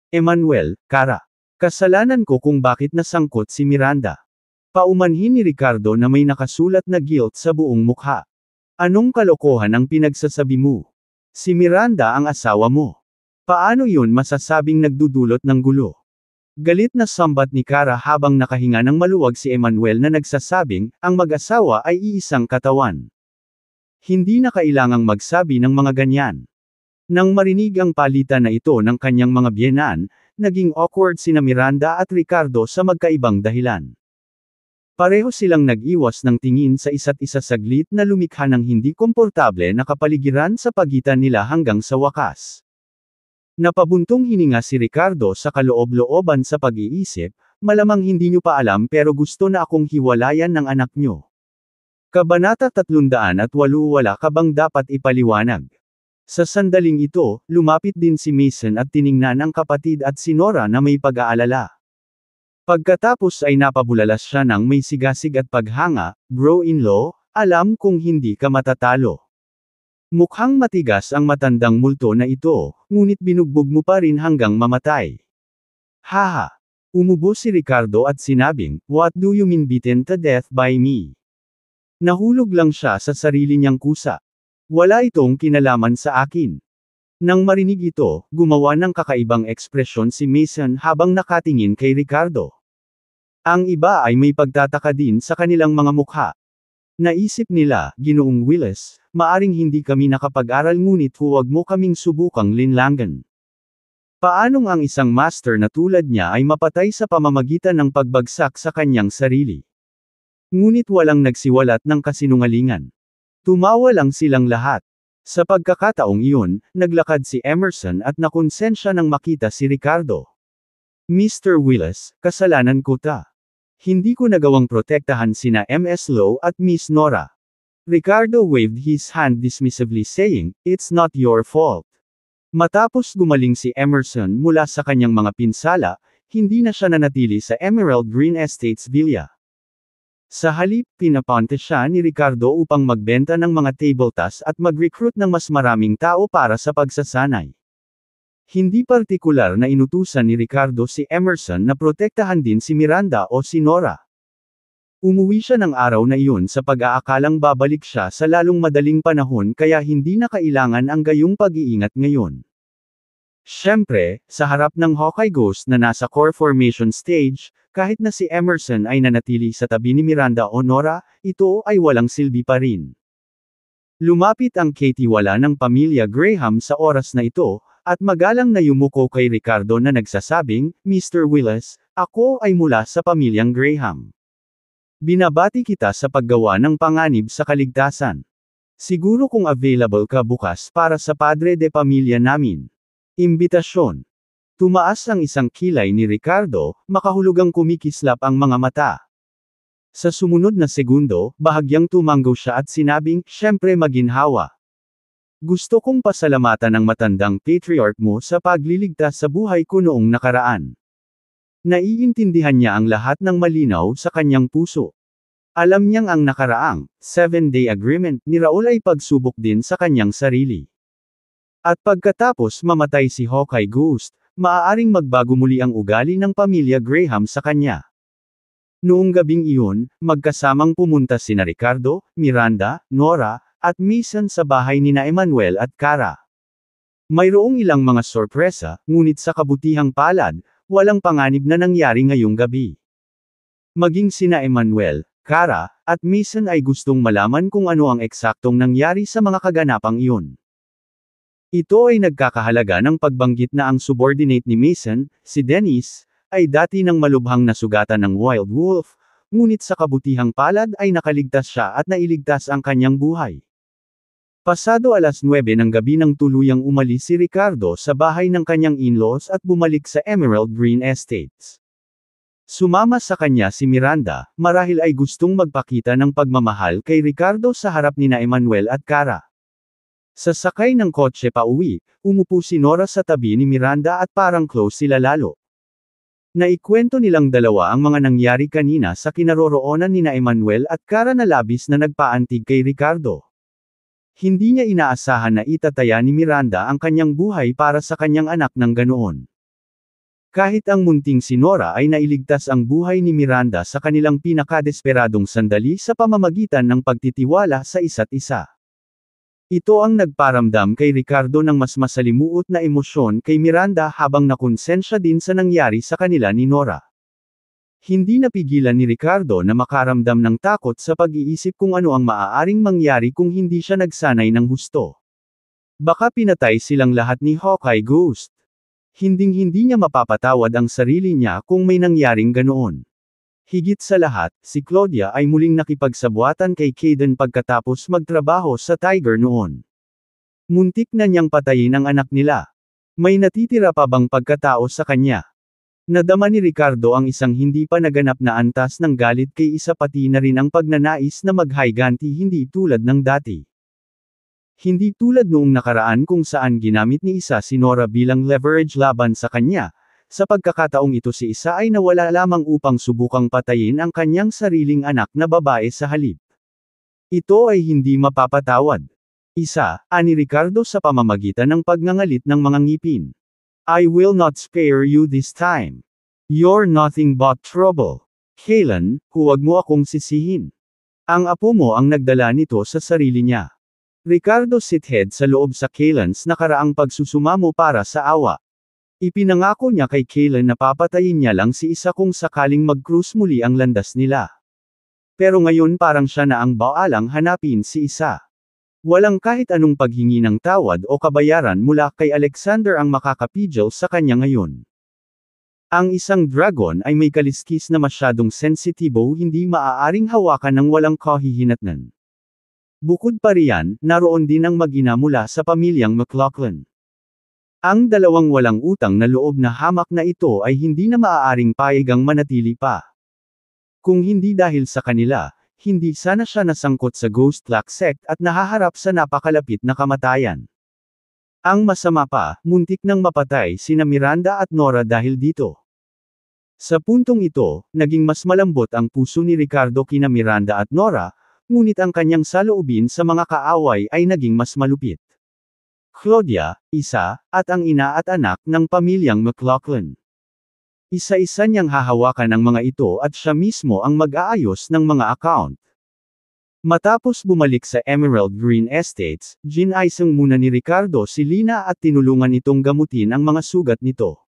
Emmanuel, Cara. Kasalanan ko kung bakit nasangkot si Miranda. Paumanhin ni Ricardo na may nakasulat na guilt sa buong mukha. Anong kalokohan ang pinagsasabi mo? Si Miranda ang asawa mo. Paano yun masasabing nagdudulot ng gulo? Galit na sambat ni Cara habang nakahinga ng maluwag si Emmanuel na nagsasabing, ang mag-asawa ay iisang katawan. Hindi na kailangang magsabi ng mga ganyan. Nang marinig ang palitan na ito ng kanyang mga biyenan, naging awkward sina Miranda at Ricardo sa magkaibang dahilan. Pareho silang nag-iwas ng tingin sa isa't isa saglit na lumikha ng hindi komportable na kapaligiran sa pagitan nila hanggang sa wakas. Napabuntong hininga si Ricardo sa kaloob-looban sa pag-iisip, malamang hindi nyo pa alam pero gusto na akong hiwalayan ng anak nyo. Kabanata 308 Wala ka bang dapat ipaliwanag? Sa sandaling ito, lumapit din si Mason at tiningnan ang kapatid at si Nora na may pag-aalala. Pagkatapos ay napabulalas siya ng may sigasig at paghanga, bro-in-law, alam kong hindi ka matatalo. Mukhang matigas ang matandang multo na ito, ngunit binugbog mo pa rin hanggang mamatay. Haha! Umubo si Ricardo at sinabing, what do you mean beaten to death by me? Nahulog lang siya sa sarili niyang kusa. Wala itong kinalaman sa akin. Nang marinig ito, gumawa ng kakaibang ekspresyon si Mason habang nakatingin kay Ricardo. Ang iba ay may pagtataka din sa kanilang mga mukha. Naisip nila, Ginoong Willis, maaring hindi kami nakapag-aral ngunit huwag mo kaming subukang linlangan. Paanong ang isang master na tulad niya ay mapatay sa pamamagitan ng pagbagsak sa kanyang sarili? Ngunit walang nagsiwalat ng kasinungalingan. Tumawa lang silang lahat. Sa pagkakataong iyon, naglakad si Emerson at nakonsensya nang makita si Ricardo. Mr. Willis, kasalanan ko ta. Hindi ko nagawang protektahan sina Ms. Lowe at Miss Nora. Ricardo waved his hand dismissively saying, it's not your fault. Matapos gumaling si Emerson mula sa kanyang mga pinsala, hindi na siya nanatili sa Emerald Green Estates Villa. Sa halip, pinapunta siya ni Ricardo upang magbenta ng mga table tas at mag-recruit ng mas maraming tao para sa pagsasanay. Hindi partikular na inutusan ni Ricardo si Emerson na protektahan din si Miranda o si Nora. Umuwi siya ng araw na iyon sa pag-aakalang babalik siya sa lalong madaling panahon kaya hindi na kailangan ang gayong pag-iingat ngayon. Siyempre, sa harap ng Hawkeye Ghost na nasa core formation stage, kahit na si Emerson ay nanatili sa tabi ni Miranda o Nora, ito ay walang silbi pa rin. Lumapit ang katiwala ng pamilya Graham sa oras na ito, at magalang na yumuko kay Ricardo na nagsasabing, Mr. Willis, ako ay mula sa pamilyang Graham. Binabati kita sa paggawa ng panganib sa kaligtasan. Siguro kung available ka bukas para sa padre de pamilya namin. Imbitasyon. Tumaas ang isang kilay ni Ricardo, makahulugang kumikislap ang mga mata. Sa sumunod na segundo, bahagyang tumanggo siya at sinabing, syempre maginhawa. Gusto kong pasalamatan ang matandang patriarch mo sa pagliligtas sa buhay ko noong nakaraan. Naiintindihan niya ang lahat ng malinaw sa kanyang puso. Alam niyang ang nakaraang 7-day agreement ni Raul ay pagsubok din sa kanyang sarili. At pagkatapos mamatay si Hawkeye Ghost, maaaring magbago muli ang ugali ng pamilya Graham sa kanya. Noong gabing iyon, magkasamang pumunta sina Ricardo, Miranda, Nora, at Mason sa bahay nina Emmanuel at Cara. Mayroong ilang mga sorpresa, ngunit sa kabutihang palad, walang panganib na nangyari ngayong gabi. Maging sina Emmanuel, Cara, at Mason ay gustong malaman kung ano ang eksaktong nangyari sa mga kaganapang iyon. Ito ay nagkakahalaga ng pagbanggit na ang subordinate ni Mason, si Dennis, ay dati nang malubhang nasugatan ng Wild Wolf, ngunit sa kabutihang palad ay nakaligtas siya at nailigtas ang kanyang buhay. Pasado 9:00 ng gabi nang tuluyang umalis si Ricardo sa bahay ng kanyang in-laws at bumalik sa Emerald Green Estates. Sumama sa kanya si Miranda, marahil ay gustong magpakita ng pagmamahal kay Ricardo sa harap nina Emmanuel at Cara. Sa sakay ng kotse pa uwi, umupo si Nora sa tabi ni Miranda at parang close sila lalo. Naikwento nilang dalawa ang mga nangyari kanina sa kinaroroonan nina Emmanuel at Cara na labis na nagpaantig kay Ricardo. Hindi niya inaasahan na itataya ni Miranda ang kanyang buhay para sa kanyang anak ng ganoon. Kahit ang munting si Nora ay nailigtas ang buhay ni Miranda sa kanilang pinakadesperadong sandali sa pamamagitan ng pagtitiwala sa isa't isa. Ito ang nagparamdam kay Ricardo ng mas masalimuot na emosyon kay Miranda habang nakonsensya din sa nangyari sa kanila ni Nora. Hindi napigilan ni Ricardo na makaramdam ng takot sa pag-iisip kung ano ang maaaring mangyari kung hindi siya nagsanay ng husto. Baka pinatay silang lahat ni Hawkeye Ghost. Hinding-hindi niya mapapatawad ang sarili niya kung may nangyaring ganoon. Higit sa lahat, si Claudia ay muling nakipagsabuatan kay Kayden pagkatapos magtrabaho sa Tiger noon. Muntik na niyang patayin ang anak nila. May natitira pa bang pagkatao sa kanya? Nadama ni Ricardo ang isang hindi pa naganap na antas ng galit kay isa pati na rin ang pagnanais na maghayganti hindi tulad ng dati. Hindi tulad noong nakaraan kung saan ginamit ni isa si Nora bilang leverage laban sa kanya, sa pagkakataong ito si isa ay nawala lamang upang subukang patayin ang kanyang sariling anak na babae sa halip. Ito ay hindi mapapatawad. Isa, ani Ricardo sa pamamagitan ng pagngangalit ng mga ngipin. I will not spare you this time. You're nothing but trouble. Kaylan, huwag mo akong sisihin. Ang apo mo ang nagdala nito sa sarili niya. Ricardo sithead sa loob sa Kaylan's nakaraang pagsusumamo para sa awa. Ipinangako niya kay Kaylan na papatayin niya lang si isa kung sakaling mag-cruise muli ang landas nila. Pero ngayon parang siya na ang baalang hanapin si isa. Walang kahit anong paghingi ng tawad o kabayaran mula kay Alexander ang makakapigil sa kanya ngayon. Ang isang dragon ay may kaliskis na masyadong sensitibo hindi maaaring hawakan ng walang kahihinatnan. Bukod pa riyan, naroon din ang mag-ina mula sa pamilyang McLaughlin. Ang dalawang walang utang na loob na hamak na ito ay hindi na maaaring payagang manatili pa. Kung hindi dahil sa kanila, hindi sana siya nasangkot sa Ghost Black Sect at nahaharap sa napakalapit na kamatayan. Ang masama pa, muntik nang mapatay sina Miranda at Nora dahil dito. Sa puntong ito, naging mas malambot ang puso ni Ricardo kina Miranda at Nora, ngunit ang kanyang saloobin sa mga kaaway ay naging mas malupit. Claudia, isa, at ang ina at anak ng pamilyang McLaughlin. Isa-isa niyang hahawakan ang mga ito at siya mismo ang mag-aayos ng mga account. Matapos bumalik sa Emerald Green Estates, ginaisang muna ni Ricardo si Lina at tinulungan itong gamutin ang mga sugat nito.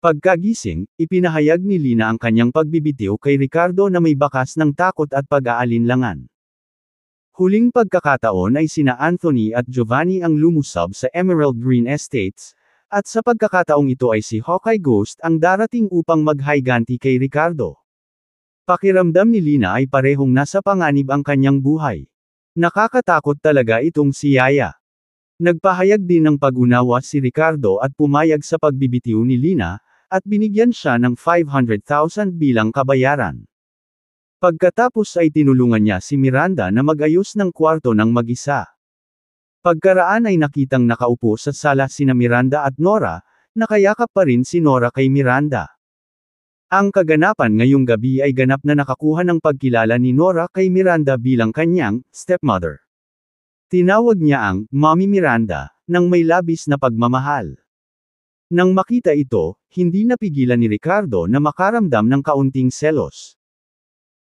Pagkagising, ipinahayag ni Lina ang kanyang pagbibitiw kay Ricardo na may bakas ng takot at pag-aalinlangan. Huling pagkakataon ay sina Anthony at Giovanni ang lumusab sa Emerald Green Estates, at sa pagkakataong ito ay si Hawkeye Ghost ang darating upang maghayganti kay Ricardo. Pakiramdam ni Lina ay parehong nasa panganib ang kanyang buhay. Nakakatakot talaga itong si Yaya. Nagpahayag din ng pag-unawa si Ricardo at pumayag sa pagbibitiw ni Lina, at binigyan siya ng 500,000 bilang kabayaran. Pagkatapos ay tinulungan niya si Miranda na mag-ayos ng kwarto ng mag-isa. Pagkaraan ay nakitang nakaupo sa sala sina Miranda at Nora, nakayakap pa rin si Nora kay Miranda. Ang kaganapan ngayong gabi ay ganap na nakakuha ng pagkilala ni Nora kay Miranda bilang kanyang stepmother. Tinawag niya ang Mommy Miranda ng may labis na pagmamahal. Nang makita ito, hindi napigilan ni Ricardo na makaramdam ng kaunting selos.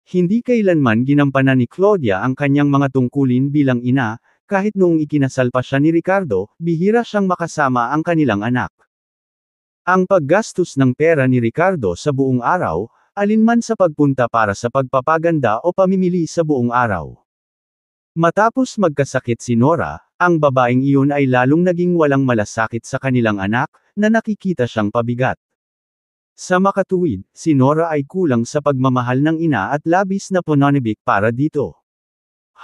Hindi kailanman ginampanan ni Claudia ang kanyang mga tungkulin bilang ina, kahit noong ikinasal pa siya ni Ricardo, bihira siyang makasama ang kanilang anak. Ang paggastos ng pera ni Ricardo sa buong araw, alinman sa pagpunta para sa pagpapaganda o pamimili sa buong araw. Matapos magkasakit si Nora, ang babaeng iyon ay lalong naging walang malasakit sa kanilang anak, na nakikita siyang pabigat. Sa makatuwid, si Nora ay kulang sa pagmamahal ng ina at labis na pananabik para dito.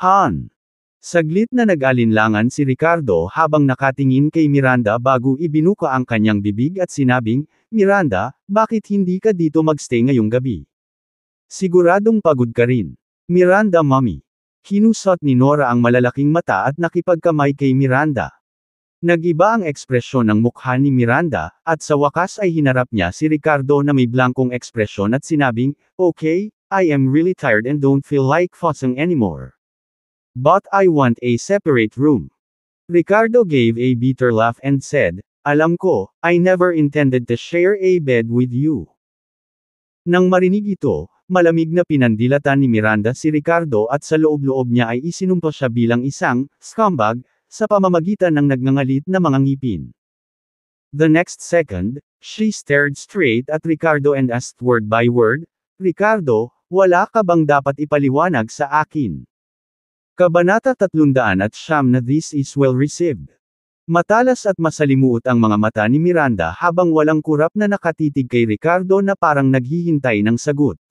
Han! Saglit na nag-alinlangan si Ricardo habang nakatingin kay Miranda bago ibinuka ang kanyang bibig at sinabing, Miranda, bakit hindi ka dito magstay ngayong gabi? Siguradong pagod ka rin. Miranda mommy. Kinusot ni Nora ang malalaking mata at nakipagkamay kay Miranda. Nag-iba ang ekspresyon ng mukha ni Miranda, at sa wakas ay hinarap niya si Ricardo na may blankong ekspresyon at sinabing, Okay, I am really tired and don't feel like fussing anymore. But I want a separate room. Ricardo gave a bitter laugh and said, "Alam ko, I never intended to share a bed with you." Nang marinig ito, malamig na pinandilatan ni Miranda si Ricardo at sa loob-loob niya ay isinumpa siya bilang isang scumbag sa pamamagitan ng nagngangalit na mga ngipin. The next second, she stared straight at Ricardo and asked word by word, "Ricardo, wala ka bang dapat ipaliwanag sa akin?" Kabanata 309 na This is well received. Matalas at masalimuot ang mga mata ni Miranda habang walang kurap na nakatitig kay Ricardo na parang naghihintay ng sagot.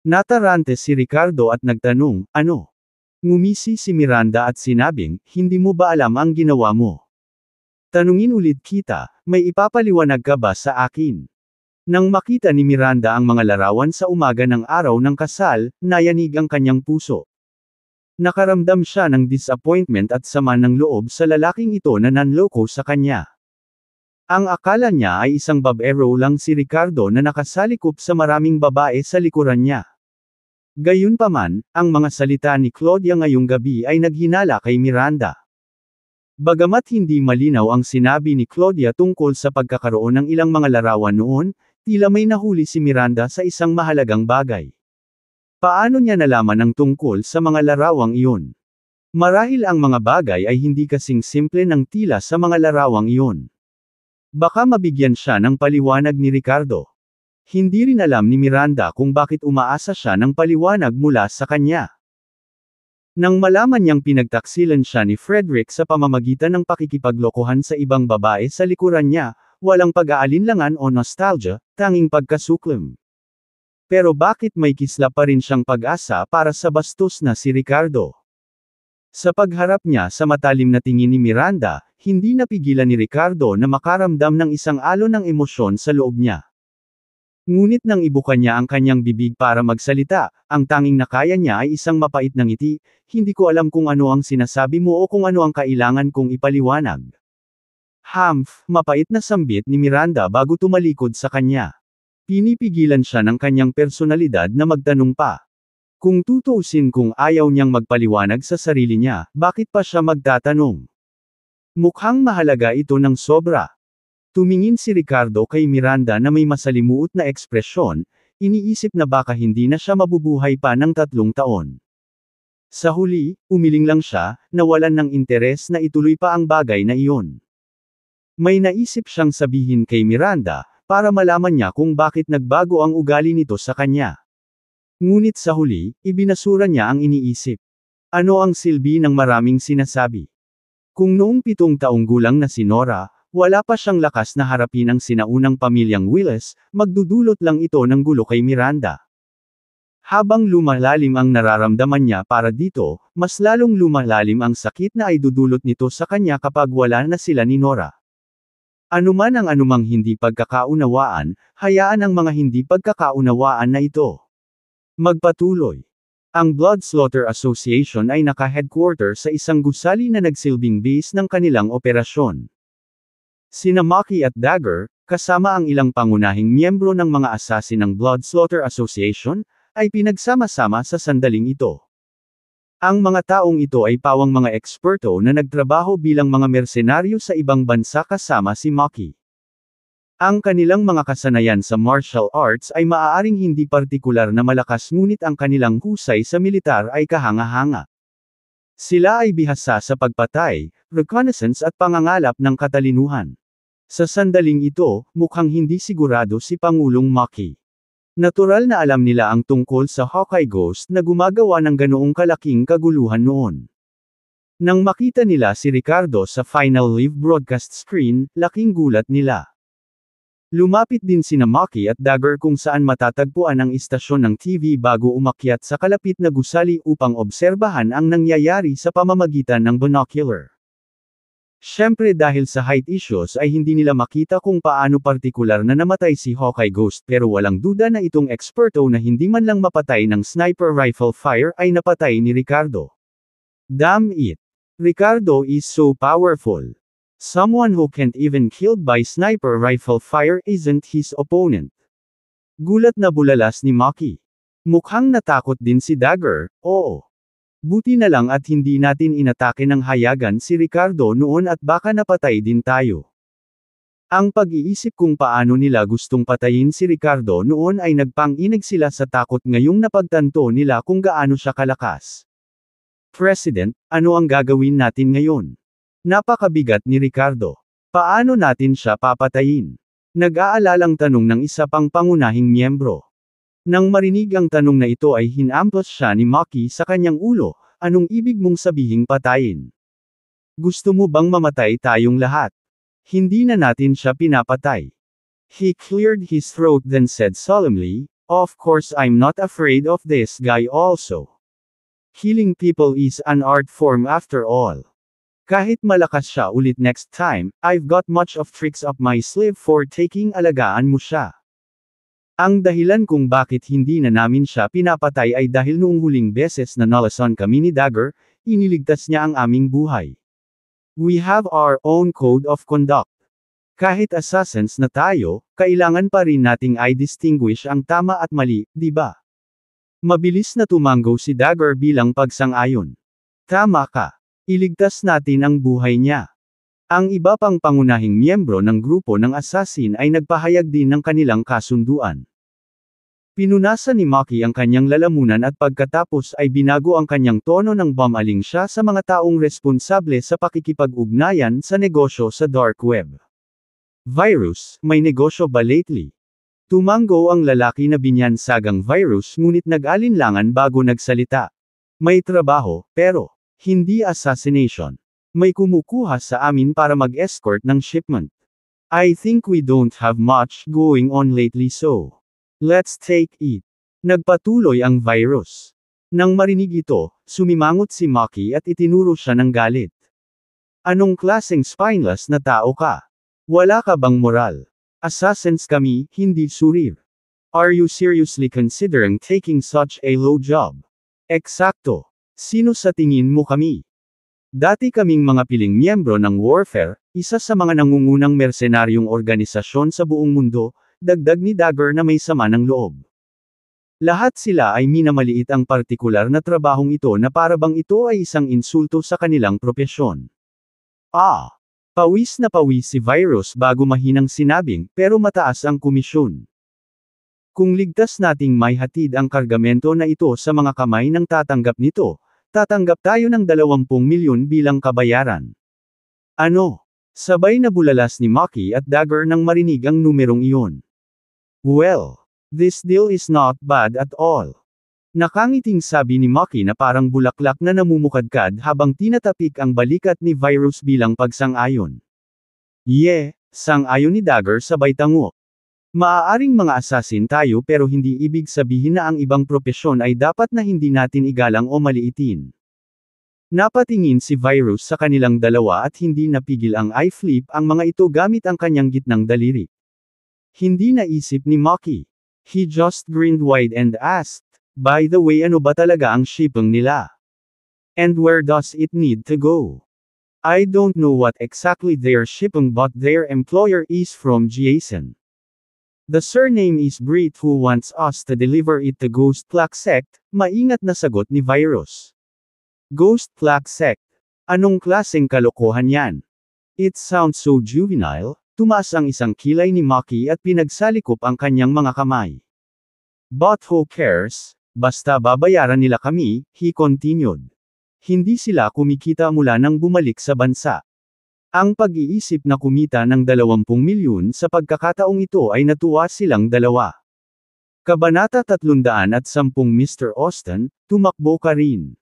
Natarante si Ricardo at nagtanong, "Ano?" Ngumisi si Miranda at sinabing, "Hindi mo ba alam ang ginawa mo? Tanungin ulit kita, may ipapaliwanag ka ba sa akin?" Nang makita ni Miranda ang mga larawan sa umaga ng araw ng kasal, nayanig ang kanyang puso. Nakaramdam siya ng disappointment at sama ng loob sa lalaking ito na nanloko sa kanya. Ang akala niya ay isang babaero lang si Ricardo na nakasalikop sa maraming babae sa likuran niya. Gayunpaman, ang mga salita ni Claudia ngayong gabi ay naghinala kay Miranda. Bagamat hindi malinaw ang sinabi ni Claudia tungkol sa pagkakaroon ng ilang mga larawan noon, tila may nahuli si Miranda sa isang mahalagang bagay. Paano niya nalaman ang tungkol sa mga larawang iyon? Marahil ang mga bagay ay hindi kasing simple ng tila sa mga larawang iyon. Baka mabigyan siya ng paliwanag ni Ricardo. Hindi rin alam ni Miranda kung bakit umaasa siya ng paliwanag mula sa kanya. Nang malaman niyang pinagtaksilan siya ni Frederick sa pamamagitan ng pakikipaglokohan sa ibang babae sa likuran niya, walang pag-aalinlangan o nostalgia, tanging pagkasuklam. Pero bakit may kisla pa rin siyang pag-asa para sa bastos na si Ricardo? Sa pagharap niya sa matalim na tingin ni Miranda, hindi napigilan ni Ricardo na makaramdam ng isang alon ng emosyon sa loob niya. Ngunit nang ibuka niya ang kanyang bibig para magsalita, ang tanging nakaya niya ay isang mapait na ngiti, "Hindi ko alam kung ano ang sinasabi mo o kung ano ang kailangan kong ipaliwanag." Humph, mapait na sambit ni Miranda bago tumalikod sa kanya. Pinipigilan siya ng kanyang personalidad na magtanong pa. Kung tutuusin kung ayaw niyang magpaliwanag sa sarili niya, bakit pa siya magtatanong? Mukhang mahalaga ito ng sobra. Tumingin si Ricardo kay Miranda na may masalimuot na ekspresyon, iniisip na baka hindi na siya mabubuhay pa ng 3 taon. Sa huli, umiling lang siya, nawalan ng interes na ituloy pa ang bagay na iyon. May naisip siyang sabihin kay Miranda, para malaman niya kung bakit nagbago ang ugali nito sa kanya. Ngunit sa huli, ibinasura niya ang iniisip. Ano ang silbi ng maraming sinasabi? Kung noong 7 taong gulang na si Nora, wala pa siyang lakas na harapin ang sinaunang pamilyang Willis, magdudulot lang ito ng gulo kay Miranda. Habang lumalalim ang nararamdaman niya para dito, mas lalong lumalalim ang sakit na ay dudulot nito sa kanya kapag wala na sila ni Nora. Anuman ang anumang hindi pagkakaunawaan, hayaan ang mga hindi pagkakaunawaan na ito magpatuloy. Ang Blood Slaughter Association ay naka-headquarter sa isang gusali na nagsilbing base ng kanilang operasyon. Sina Maki at Dagger, kasama ang ilang pangunahing miyembro ng mga assassin ng Blood Slaughter Association, ay pinagsama-sama sa sandaling ito. Ang mga taong ito ay pawang mga eksperto na nagtrabaho bilang mga mersenaryo sa ibang bansa kasama si Maki. Ang kanilang mga kasanayan sa martial arts ay maaaring hindi partikular na malakas ngunit ang kanilang husay sa militar ay kahanga-hanga. Sila ay bihasa sa pagpatay, reconnaissance at pangangalap ng katalinuhan. Sa sandaling ito, mukhang hindi sigurado si Pangulong Maki. Natural na alam nila ang tungkol sa Hawkeye Ghost na gumagawa ng ganoong kalaking kaguluhan noon. Nang makita nila si Ricardo sa final live broadcast screen, laking gulat nila. Lumapit din sina Maki at Dagger kung saan matatagpuan ang istasyon ng TV bago umakyat sa kalapit na gusali upang obserbahan ang nangyayari sa pamamagitan ng binocular. Siyempre dahil sa height issues ay hindi nila makita kung paano partikular na namatay si Hawkeye Ghost pero walang duda na itong eksperto na hindi man lang mapatay ng sniper rifle fire ay napatay ni Ricardo. Damn it! Ricardo is so powerful. Someone who can't even killed by sniper rifle fire isn't his opponent. Gulat na bulalas ni Maki. Mukhang natakot din si Dagger, oo. Buti na lang at hindi natin inatake ng hayagan si Ricardo noon at baka napatay din tayo. Ang pag-iisip kung paano nila gustong patayin si Ricardo noon ay nagpang-inig sila sa takot ngayong napagtanto nila kung gaano siya kalakas. President, ano ang gagawin natin ngayon? Napakabigat ni Ricardo. Paano natin siya papatayin? Nag-aalalang tanong ng isa pang pangunahing miyembro. Nang marinig ang tanong na ito ay hinampos siya ni Maki sa kanyang ulo, anong ibig mong sabihing patayin? Gusto mo bang mamatay tayong lahat? Hindi na natin siya pinapatay. He cleared his throat then said solemnly, of course I'm not afraid of this guy also. Killing people is an art form after all. Kahit malakas siya ulit next time, I've got much of tricks up my sleeve for taking alagaan mo siya. Ang dahilan kung bakit hindi na namin siya pinapatay ay dahil noong huling beses na nalason kami ni Dagger, iniligtas niya ang aming buhay. We have our own code of conduct. Kahit assassins na tayo, kailangan pa rin nating i-distinguish ang tama at mali, di ba? Mabilis na tumango si Dagger bilang pagsang-ayon. Tama ka. Iligtas natin ang buhay niya. Ang iba pang pangunahing miyembro ng grupo ng assassin ay nagpahayag din ng kanilang kasunduan. Pinunasan ni Maki ang kanyang lalamunan at pagkatapos ay binago ang kanyang tono ng bumaling siya sa mga taong responsable sa pakikipag-ugnayan sa negosyo sa dark web. Virus, may negosyo ba lately? Tumango ang lalaki na binyansagang Virus ngunit nag-alinlangan bago nagsalita. May trabaho, pero hindi assassination. May kumukuha sa amin para mag-escort ng shipment. I think we don't have much going on lately so let's take it. Nagpatuloy ang Virus. Nang marinig ito, sumimangot si Maki at itinuro siya ng galit. Anong klaseng spineless na tao ka? Wala ka bang moral? Assassins kami, hindi surir. Are you seriously considering taking such a low job? Eksakto. Sino sa tingin mo kami? Dati kaming mga piling miyembro ng Warfare, isa sa mga nangungunang mersenaryong organisasyon sa buong mundo, dagdag ni Dagger na may sama ng loob. Lahat sila ay minamaliit ang partikular na trabahong ito na parabang ito ay isang insulto sa kanilang propesyon. Pawis na pawis si Virus bago mahinang sinabing, pero mataas ang komisyon. Kung ligtas nating may hatid ang kargamento na ito sa mga kamay ng tatanggap nito, tatanggap tayo ng 20 milyon bilang kabayaran. Ano? Sabay na bulalas ni Maki at Dagger nang marinig ang numerong iyon. Well, this deal is not bad at all. Nakangiting sabi ni Maki na parang bulaklak na namumukadkad habang tinatapik ang balikat ni Virus bilang pagsang-ayon. Sang-ayon ni Dagger sabay tango. Maaaring mga assassin tayo pero hindi ibig sabihin na ang ibang propesyon ay dapat na hindi natin igalang o maliitin. Napatingin si Virus sa kanilang dalawa at hindi napigil ang eye flip ang mga ito gamit ang kanyang gitnang daliri. Hindi naisip ni Maki. He just grinned wide and asked, by the way ano ba talaga ang shipping nila? And where does it need to go? I don't know what exactly they're shipping but their employer is from Jason. The surname is Brit who wants us to deliver it to Ghost Plague Sect, maingat na sagot ni Virus. Ghost Plague Sect? Anong klaseng kalokohan yan? It sounds so juvenile, tumaas ang isang kilay ni Maki at pinagsalikop ang kanyang mga kamay. But who cares? Basta babayaran nila kami, he continued. Hindi sila kumikita mula nang bumalik sa bansa. Ang pag-iisip na kumita ng 20 milyon sa pagkakataong ito ay natuwa silang dalawa. Kabanata 310 Mr. Austin, tumakbo ka rin.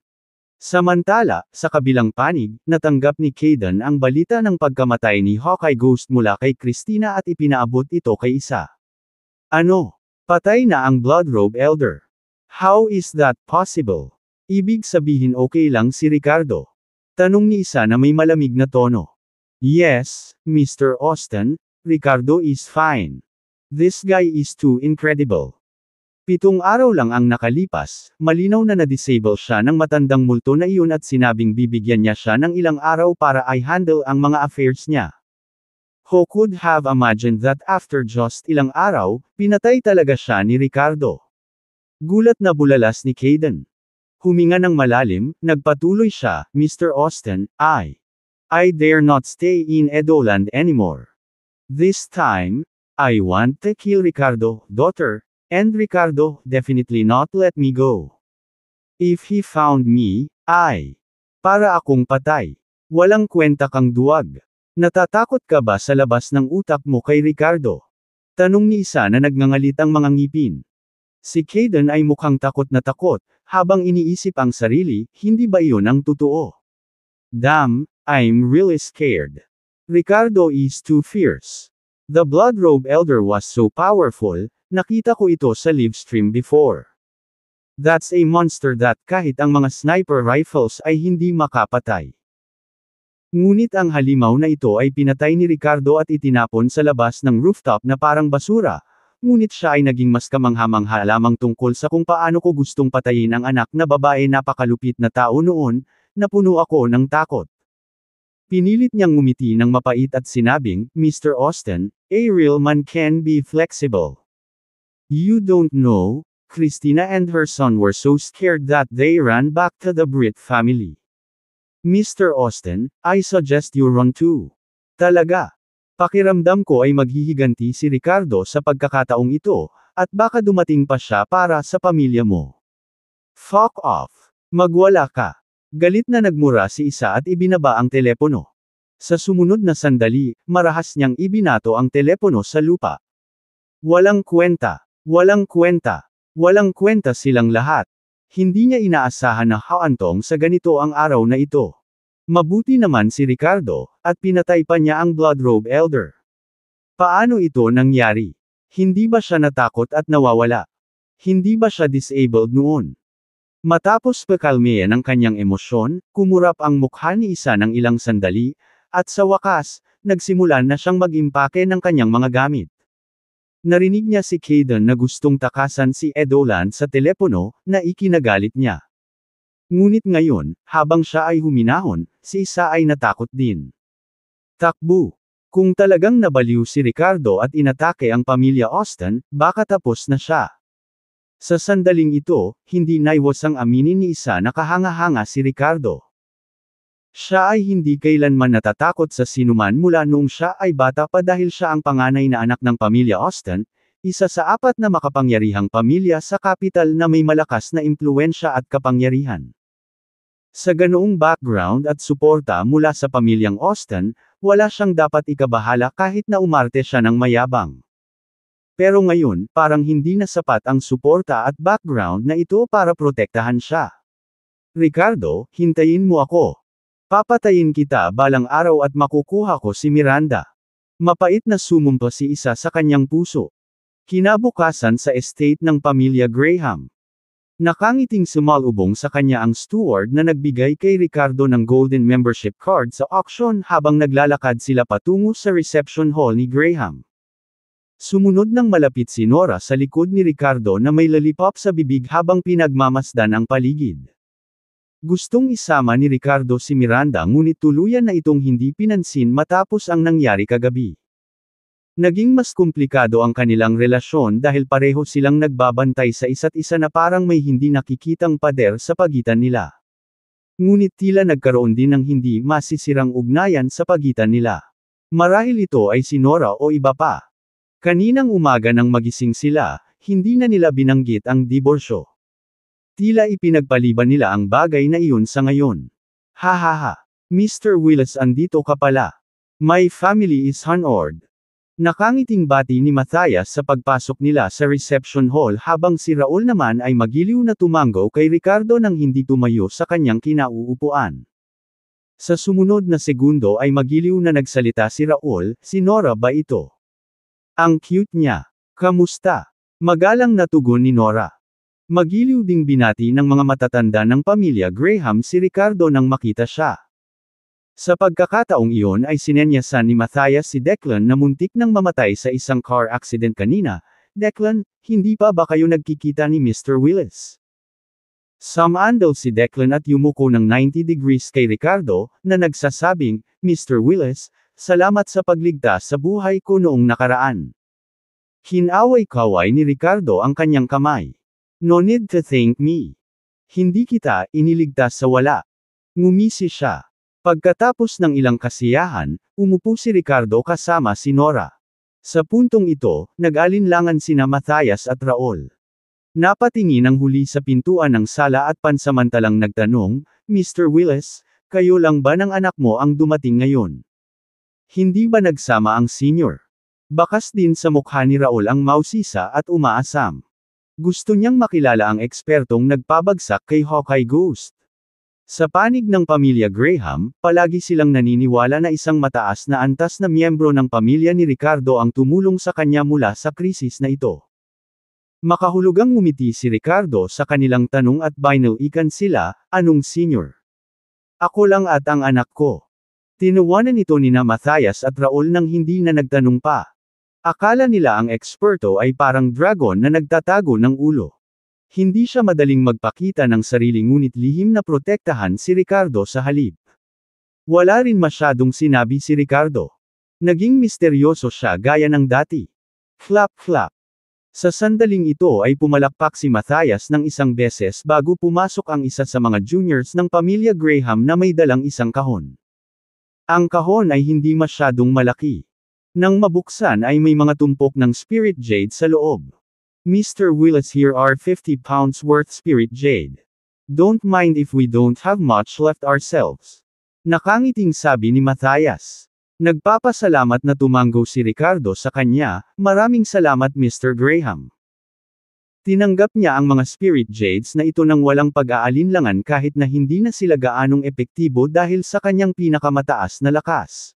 Samantala, sa kabilang panig, natanggap ni Kayden ang balita ng pagkamatay ni Hawkeye Ghost mula kay Christina at ipinaabot ito kay isa. Ano? Patay na ang Bloodrobe Elder. How is that possible? Ibig sabihin okay lang si Ricardo? Tanong ni isa na may malamig na tono. Yes, Mr. Austin, Ricardo is fine. This guy is too incredible. 7 araw lang ang nakalipas, malinaw na na-disable siya ng matandang multo na iyon at sinabing bibigyan niya siya ng ilang araw para i-handle ang mga affairs niya. Who could have imagined that after just ilang araw, pinatay talaga siya ni Ricardo? Gulat na bulalas ni Kayden. Huminga ng malalim, nagpatuloy siya, Mr. Austen, I dare not stay in Edoland anymore. This time, I want to kill Ricardo, daughter, and Ricardo, definitely not let me go. If he found me, para akong patay. Walang kwenta kang duwag. Natatakot ka ba sa labas ng utak mo kay Ricardo? Tanong ni isa na nagngangalit ang mga ngipin. Si Caden ay mukhang takot na takot, habang iniisip ang sarili, hindi ba iyon ang totoo? Damn, I'm really scared. Ricardo is too fierce. The Bloodrobe Elder was so powerful, nakita ko ito sa livestream before. That's a monster that kahit ang mga sniper rifles ay hindi makapatay. Ngunit ang halimaw na ito ay pinatay ni Ricardo at itinapon sa labas ng rooftop na parang basura. Ngunit siya ay naging mas kamangha-mangha lamang tungkol sa kung paano ko gustong patayin ang anak na babae napakalupit na tao noon, napuno ako ng takot. Pinilit niyang ngumiti ng mapait at sinabing, Mr. Austen, a real man can be flexible. You don't know, Christina and her son were so scared that they ran back to the Britt family. Mr. Austen, I suggest you run too. Talaga. Pakiramdam ko ay maghihiganti si Ricardo sa pagkakataong ito, at baka dumating pa siya para sa pamilya mo. Fuck off. Magwala ka. Galit na nagmura si isa at ibinaba ang telepono. Sa sumunod na sandali, marahas niyang ibinato ang telepono sa lupa. Walang kwenta. Walang kwenta. Walang kwenta silang lahat. Hindi niya inaasahan na haantong sa ganito ang araw na ito. Mabuti naman si Ricardo, at pinatay pa niya ang Bloodrobe Elder. Paano ito nangyari? Hindi ba siya natakot at nawawala? Hindi ba siya disabled noon? Matapos pakalmeyan ang kanyang emosyon, kumurap ang mukha ni isa ng ilang sandali, at sa wakas, nagsimulan na siyang mag-impake ng kanyang mga gamit. Narinig niya si Caden na gustong takasan si Edoland sa telepono, na ikinagalit niya. Ngunit ngayon, habang siya ay huminahon, si isa ay natakot din. Takbo! Kung talagang nabaliw si Ricardo at inatake ang pamilya Austen, baka tapos na siya. Sa sandaling ito, hindi naiwasang aminin ni isa na kahanga-hanga si Ricardo. Siya ay hindi kailanman natatakot sa sinuman mula noong siya ay bata pa dahil siya ang panganay na anak ng pamilya Austen, isa sa apat na makapangyarihang pamilya sa kapital na may malakas na impluwensya at kapangyarihan. Sa ganoong background at suporta mula sa pamilyang Austen, wala siyang dapat ikabahala kahit na umarte siya ng mayabang. Pero ngayon, parang hindi na sapat ang suporta at background na ito para protektahan siya. Ricardo, hintayin mo ako. Papatayin kita balang araw at makukuha ko si Miranda. Mapait na sumumpa si isa sa kanyang puso. Kinabukasan sa estate ng pamilya Graham. Nakangiting sumalubong sa kanya ang steward na nagbigay kay Ricardo ng golden membership card sa auction habang naglalakad sila patungo sa reception hall ni Graham. Sumunod nang malapit si Nora sa likod ni Ricardo na may lollipop sa bibig habang pinagmamasdan ang paligid. Gustong isama ni Ricardo si Miranda ngunit tuluyan na itong hindi pinansin matapos ang nangyari kagabi. Naging mas komplikado ang kanilang relasyon dahil pareho silang nagbabantay sa isa't isa na parang may hindi nakikitang pader sa pagitan nila. Ngunit tila nagkaroon din ng hindi masisirang ugnayan sa pagitan nila. Marahil ito ay si Nora o iba pa. Kaninang umaga nang magising sila, hindi na nila binanggit ang diborsyo. Tila ipinagpaliban nila ang bagay na iyon sa ngayon. Hahaha. Mr. Willis, andito ka pala. My family is honored. Nakangiting bati ni Matthias sa pagpasok nila sa reception hall habang si Raul naman ay magiliw na tumanggo kay Ricardo nang hindi tumayo sa kanyang kinauupuan. Sa sumunod na segundo ay magiliw na nagsalita si Raul, si Nora ba ito? Ang cute niya. Kamusta? Magalang na tugon ni Nora. Magiliw ding binati ng mga matatanda ng pamilya Graham si Ricardo nang makita siya. Sa pagkakataong iyon ay sinenyasan ni Matthias si Declan na muntik nang mamatay sa isang car accident kanina. Declan, hindi pa ba kayo nagkikita ni Mr. Willis? Sumandal si Declan at yumuko ng 90 degrees kay Ricardo, na nagsasabing, Mr. Willis, salamat sa pagligtas sa buhay ko noong nakaraan. Kinaway-kaway ni Ricardo ang kanyang kamay. No need to thank me. Hindi kita iniligtas sa wala. Ngumisi siya. Pagkatapos ng ilang kasiyahan, umupo si Ricardo kasama si Nora. Sa puntong ito, nag-alinlangan sina Matthias at Raul. Napatingin ang huli sa pintuan ng sala at pansamantalang nagtanong, Mr. Willis, kayo lang ba ng anak mo ang dumating ngayon? Hindi ba nagsama ang senior? Bakas din sa mukha ni Raul ang mausisa at umaasam. Gusto niyang makilala ang ekspertong nagpabagsak kay Hawkeye Ghost. Sa panig ng pamilya Graham, palagi silang naniniwala na isang mataas na antas na miyembro ng pamilya ni Ricardo ang tumulong sa kanya mula sa krisis na ito. Makahulugang ngumiti si Ricardo sa kanilang tanong at binalikan sila, anong senior? Ako lang at ang anak ko. Tinawanan ito nina Matthias at Raul nang hindi na nagtanong pa. Akala nila ang eksperto ay parang dragon na nagtatago ng ulo. Hindi siya madaling magpakita ng sarili ngunit lihim na protektahan si Ricardo sa halip. Wala rin masyadong sinabi si Ricardo. Naging misteryoso siya gaya ng dati. Flap flap. Sa sandaling ito ay pumalakpak si Matthias ng isang beses bago pumasok ang isa sa mga juniors ng pamilya Graham na may dalang isang kahon. Ang kahon ay hindi masyadong malaki. Nang mabuksan ay may mga tumpok ng spirit jade sa loob. Mr. Willis, here are 50 pounds worth spirit jade. Don't mind if we don't have much left ourselves. Nakangiting sabi ni Matthias. Nagpapasalamat na tumango si Ricardo sa kanya, maraming salamat Mr. Graham. Tinanggap niya ang mga spirit jades na ito nang walang pag-aalinlangan kahit na hindi na sila gaanong epektibo dahil sa kanyang pinakamataas na lakas.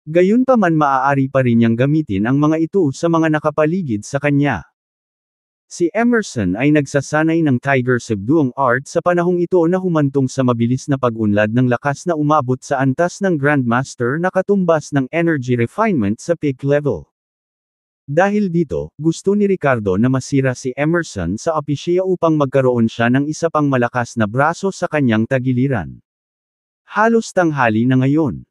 Gayunpaman maaari pa rin niyang gamitin ang mga ito sa mga nakapaligid sa kanya. Si Emerson ay nagsasanay ng Tiger Subduing Art sa panahong ito na humantong sa mabilis na pag-unlad ng lakas na umabot sa antas ng Grandmaster na katumbas ng energy refinement sa peak level. Dahil dito, gusto ni Ricardo na masira si Emerson sa opisya upang magkaroon siya ng isa pang malakas na braso sa kanyang tagiliran. Halos tanghali na ngayon.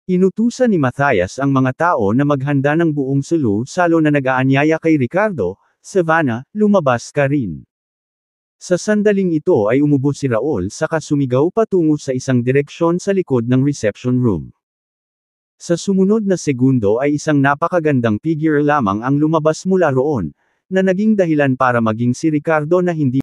Inutusan ni Matthias ang mga tao na maghanda ng buong salo na nag-aanyaya kay Ricardo, Savannah, lumabas ka rin. Sa sandaling ito ay umubo si Raul saka sumigaw patungo sa isang direksyon sa likod ng reception room. Sa sumunod na segundo ay isang napakagandang figure lamang ang lumabas mula roon, na naging dahilan para maging si Ricardo na hindi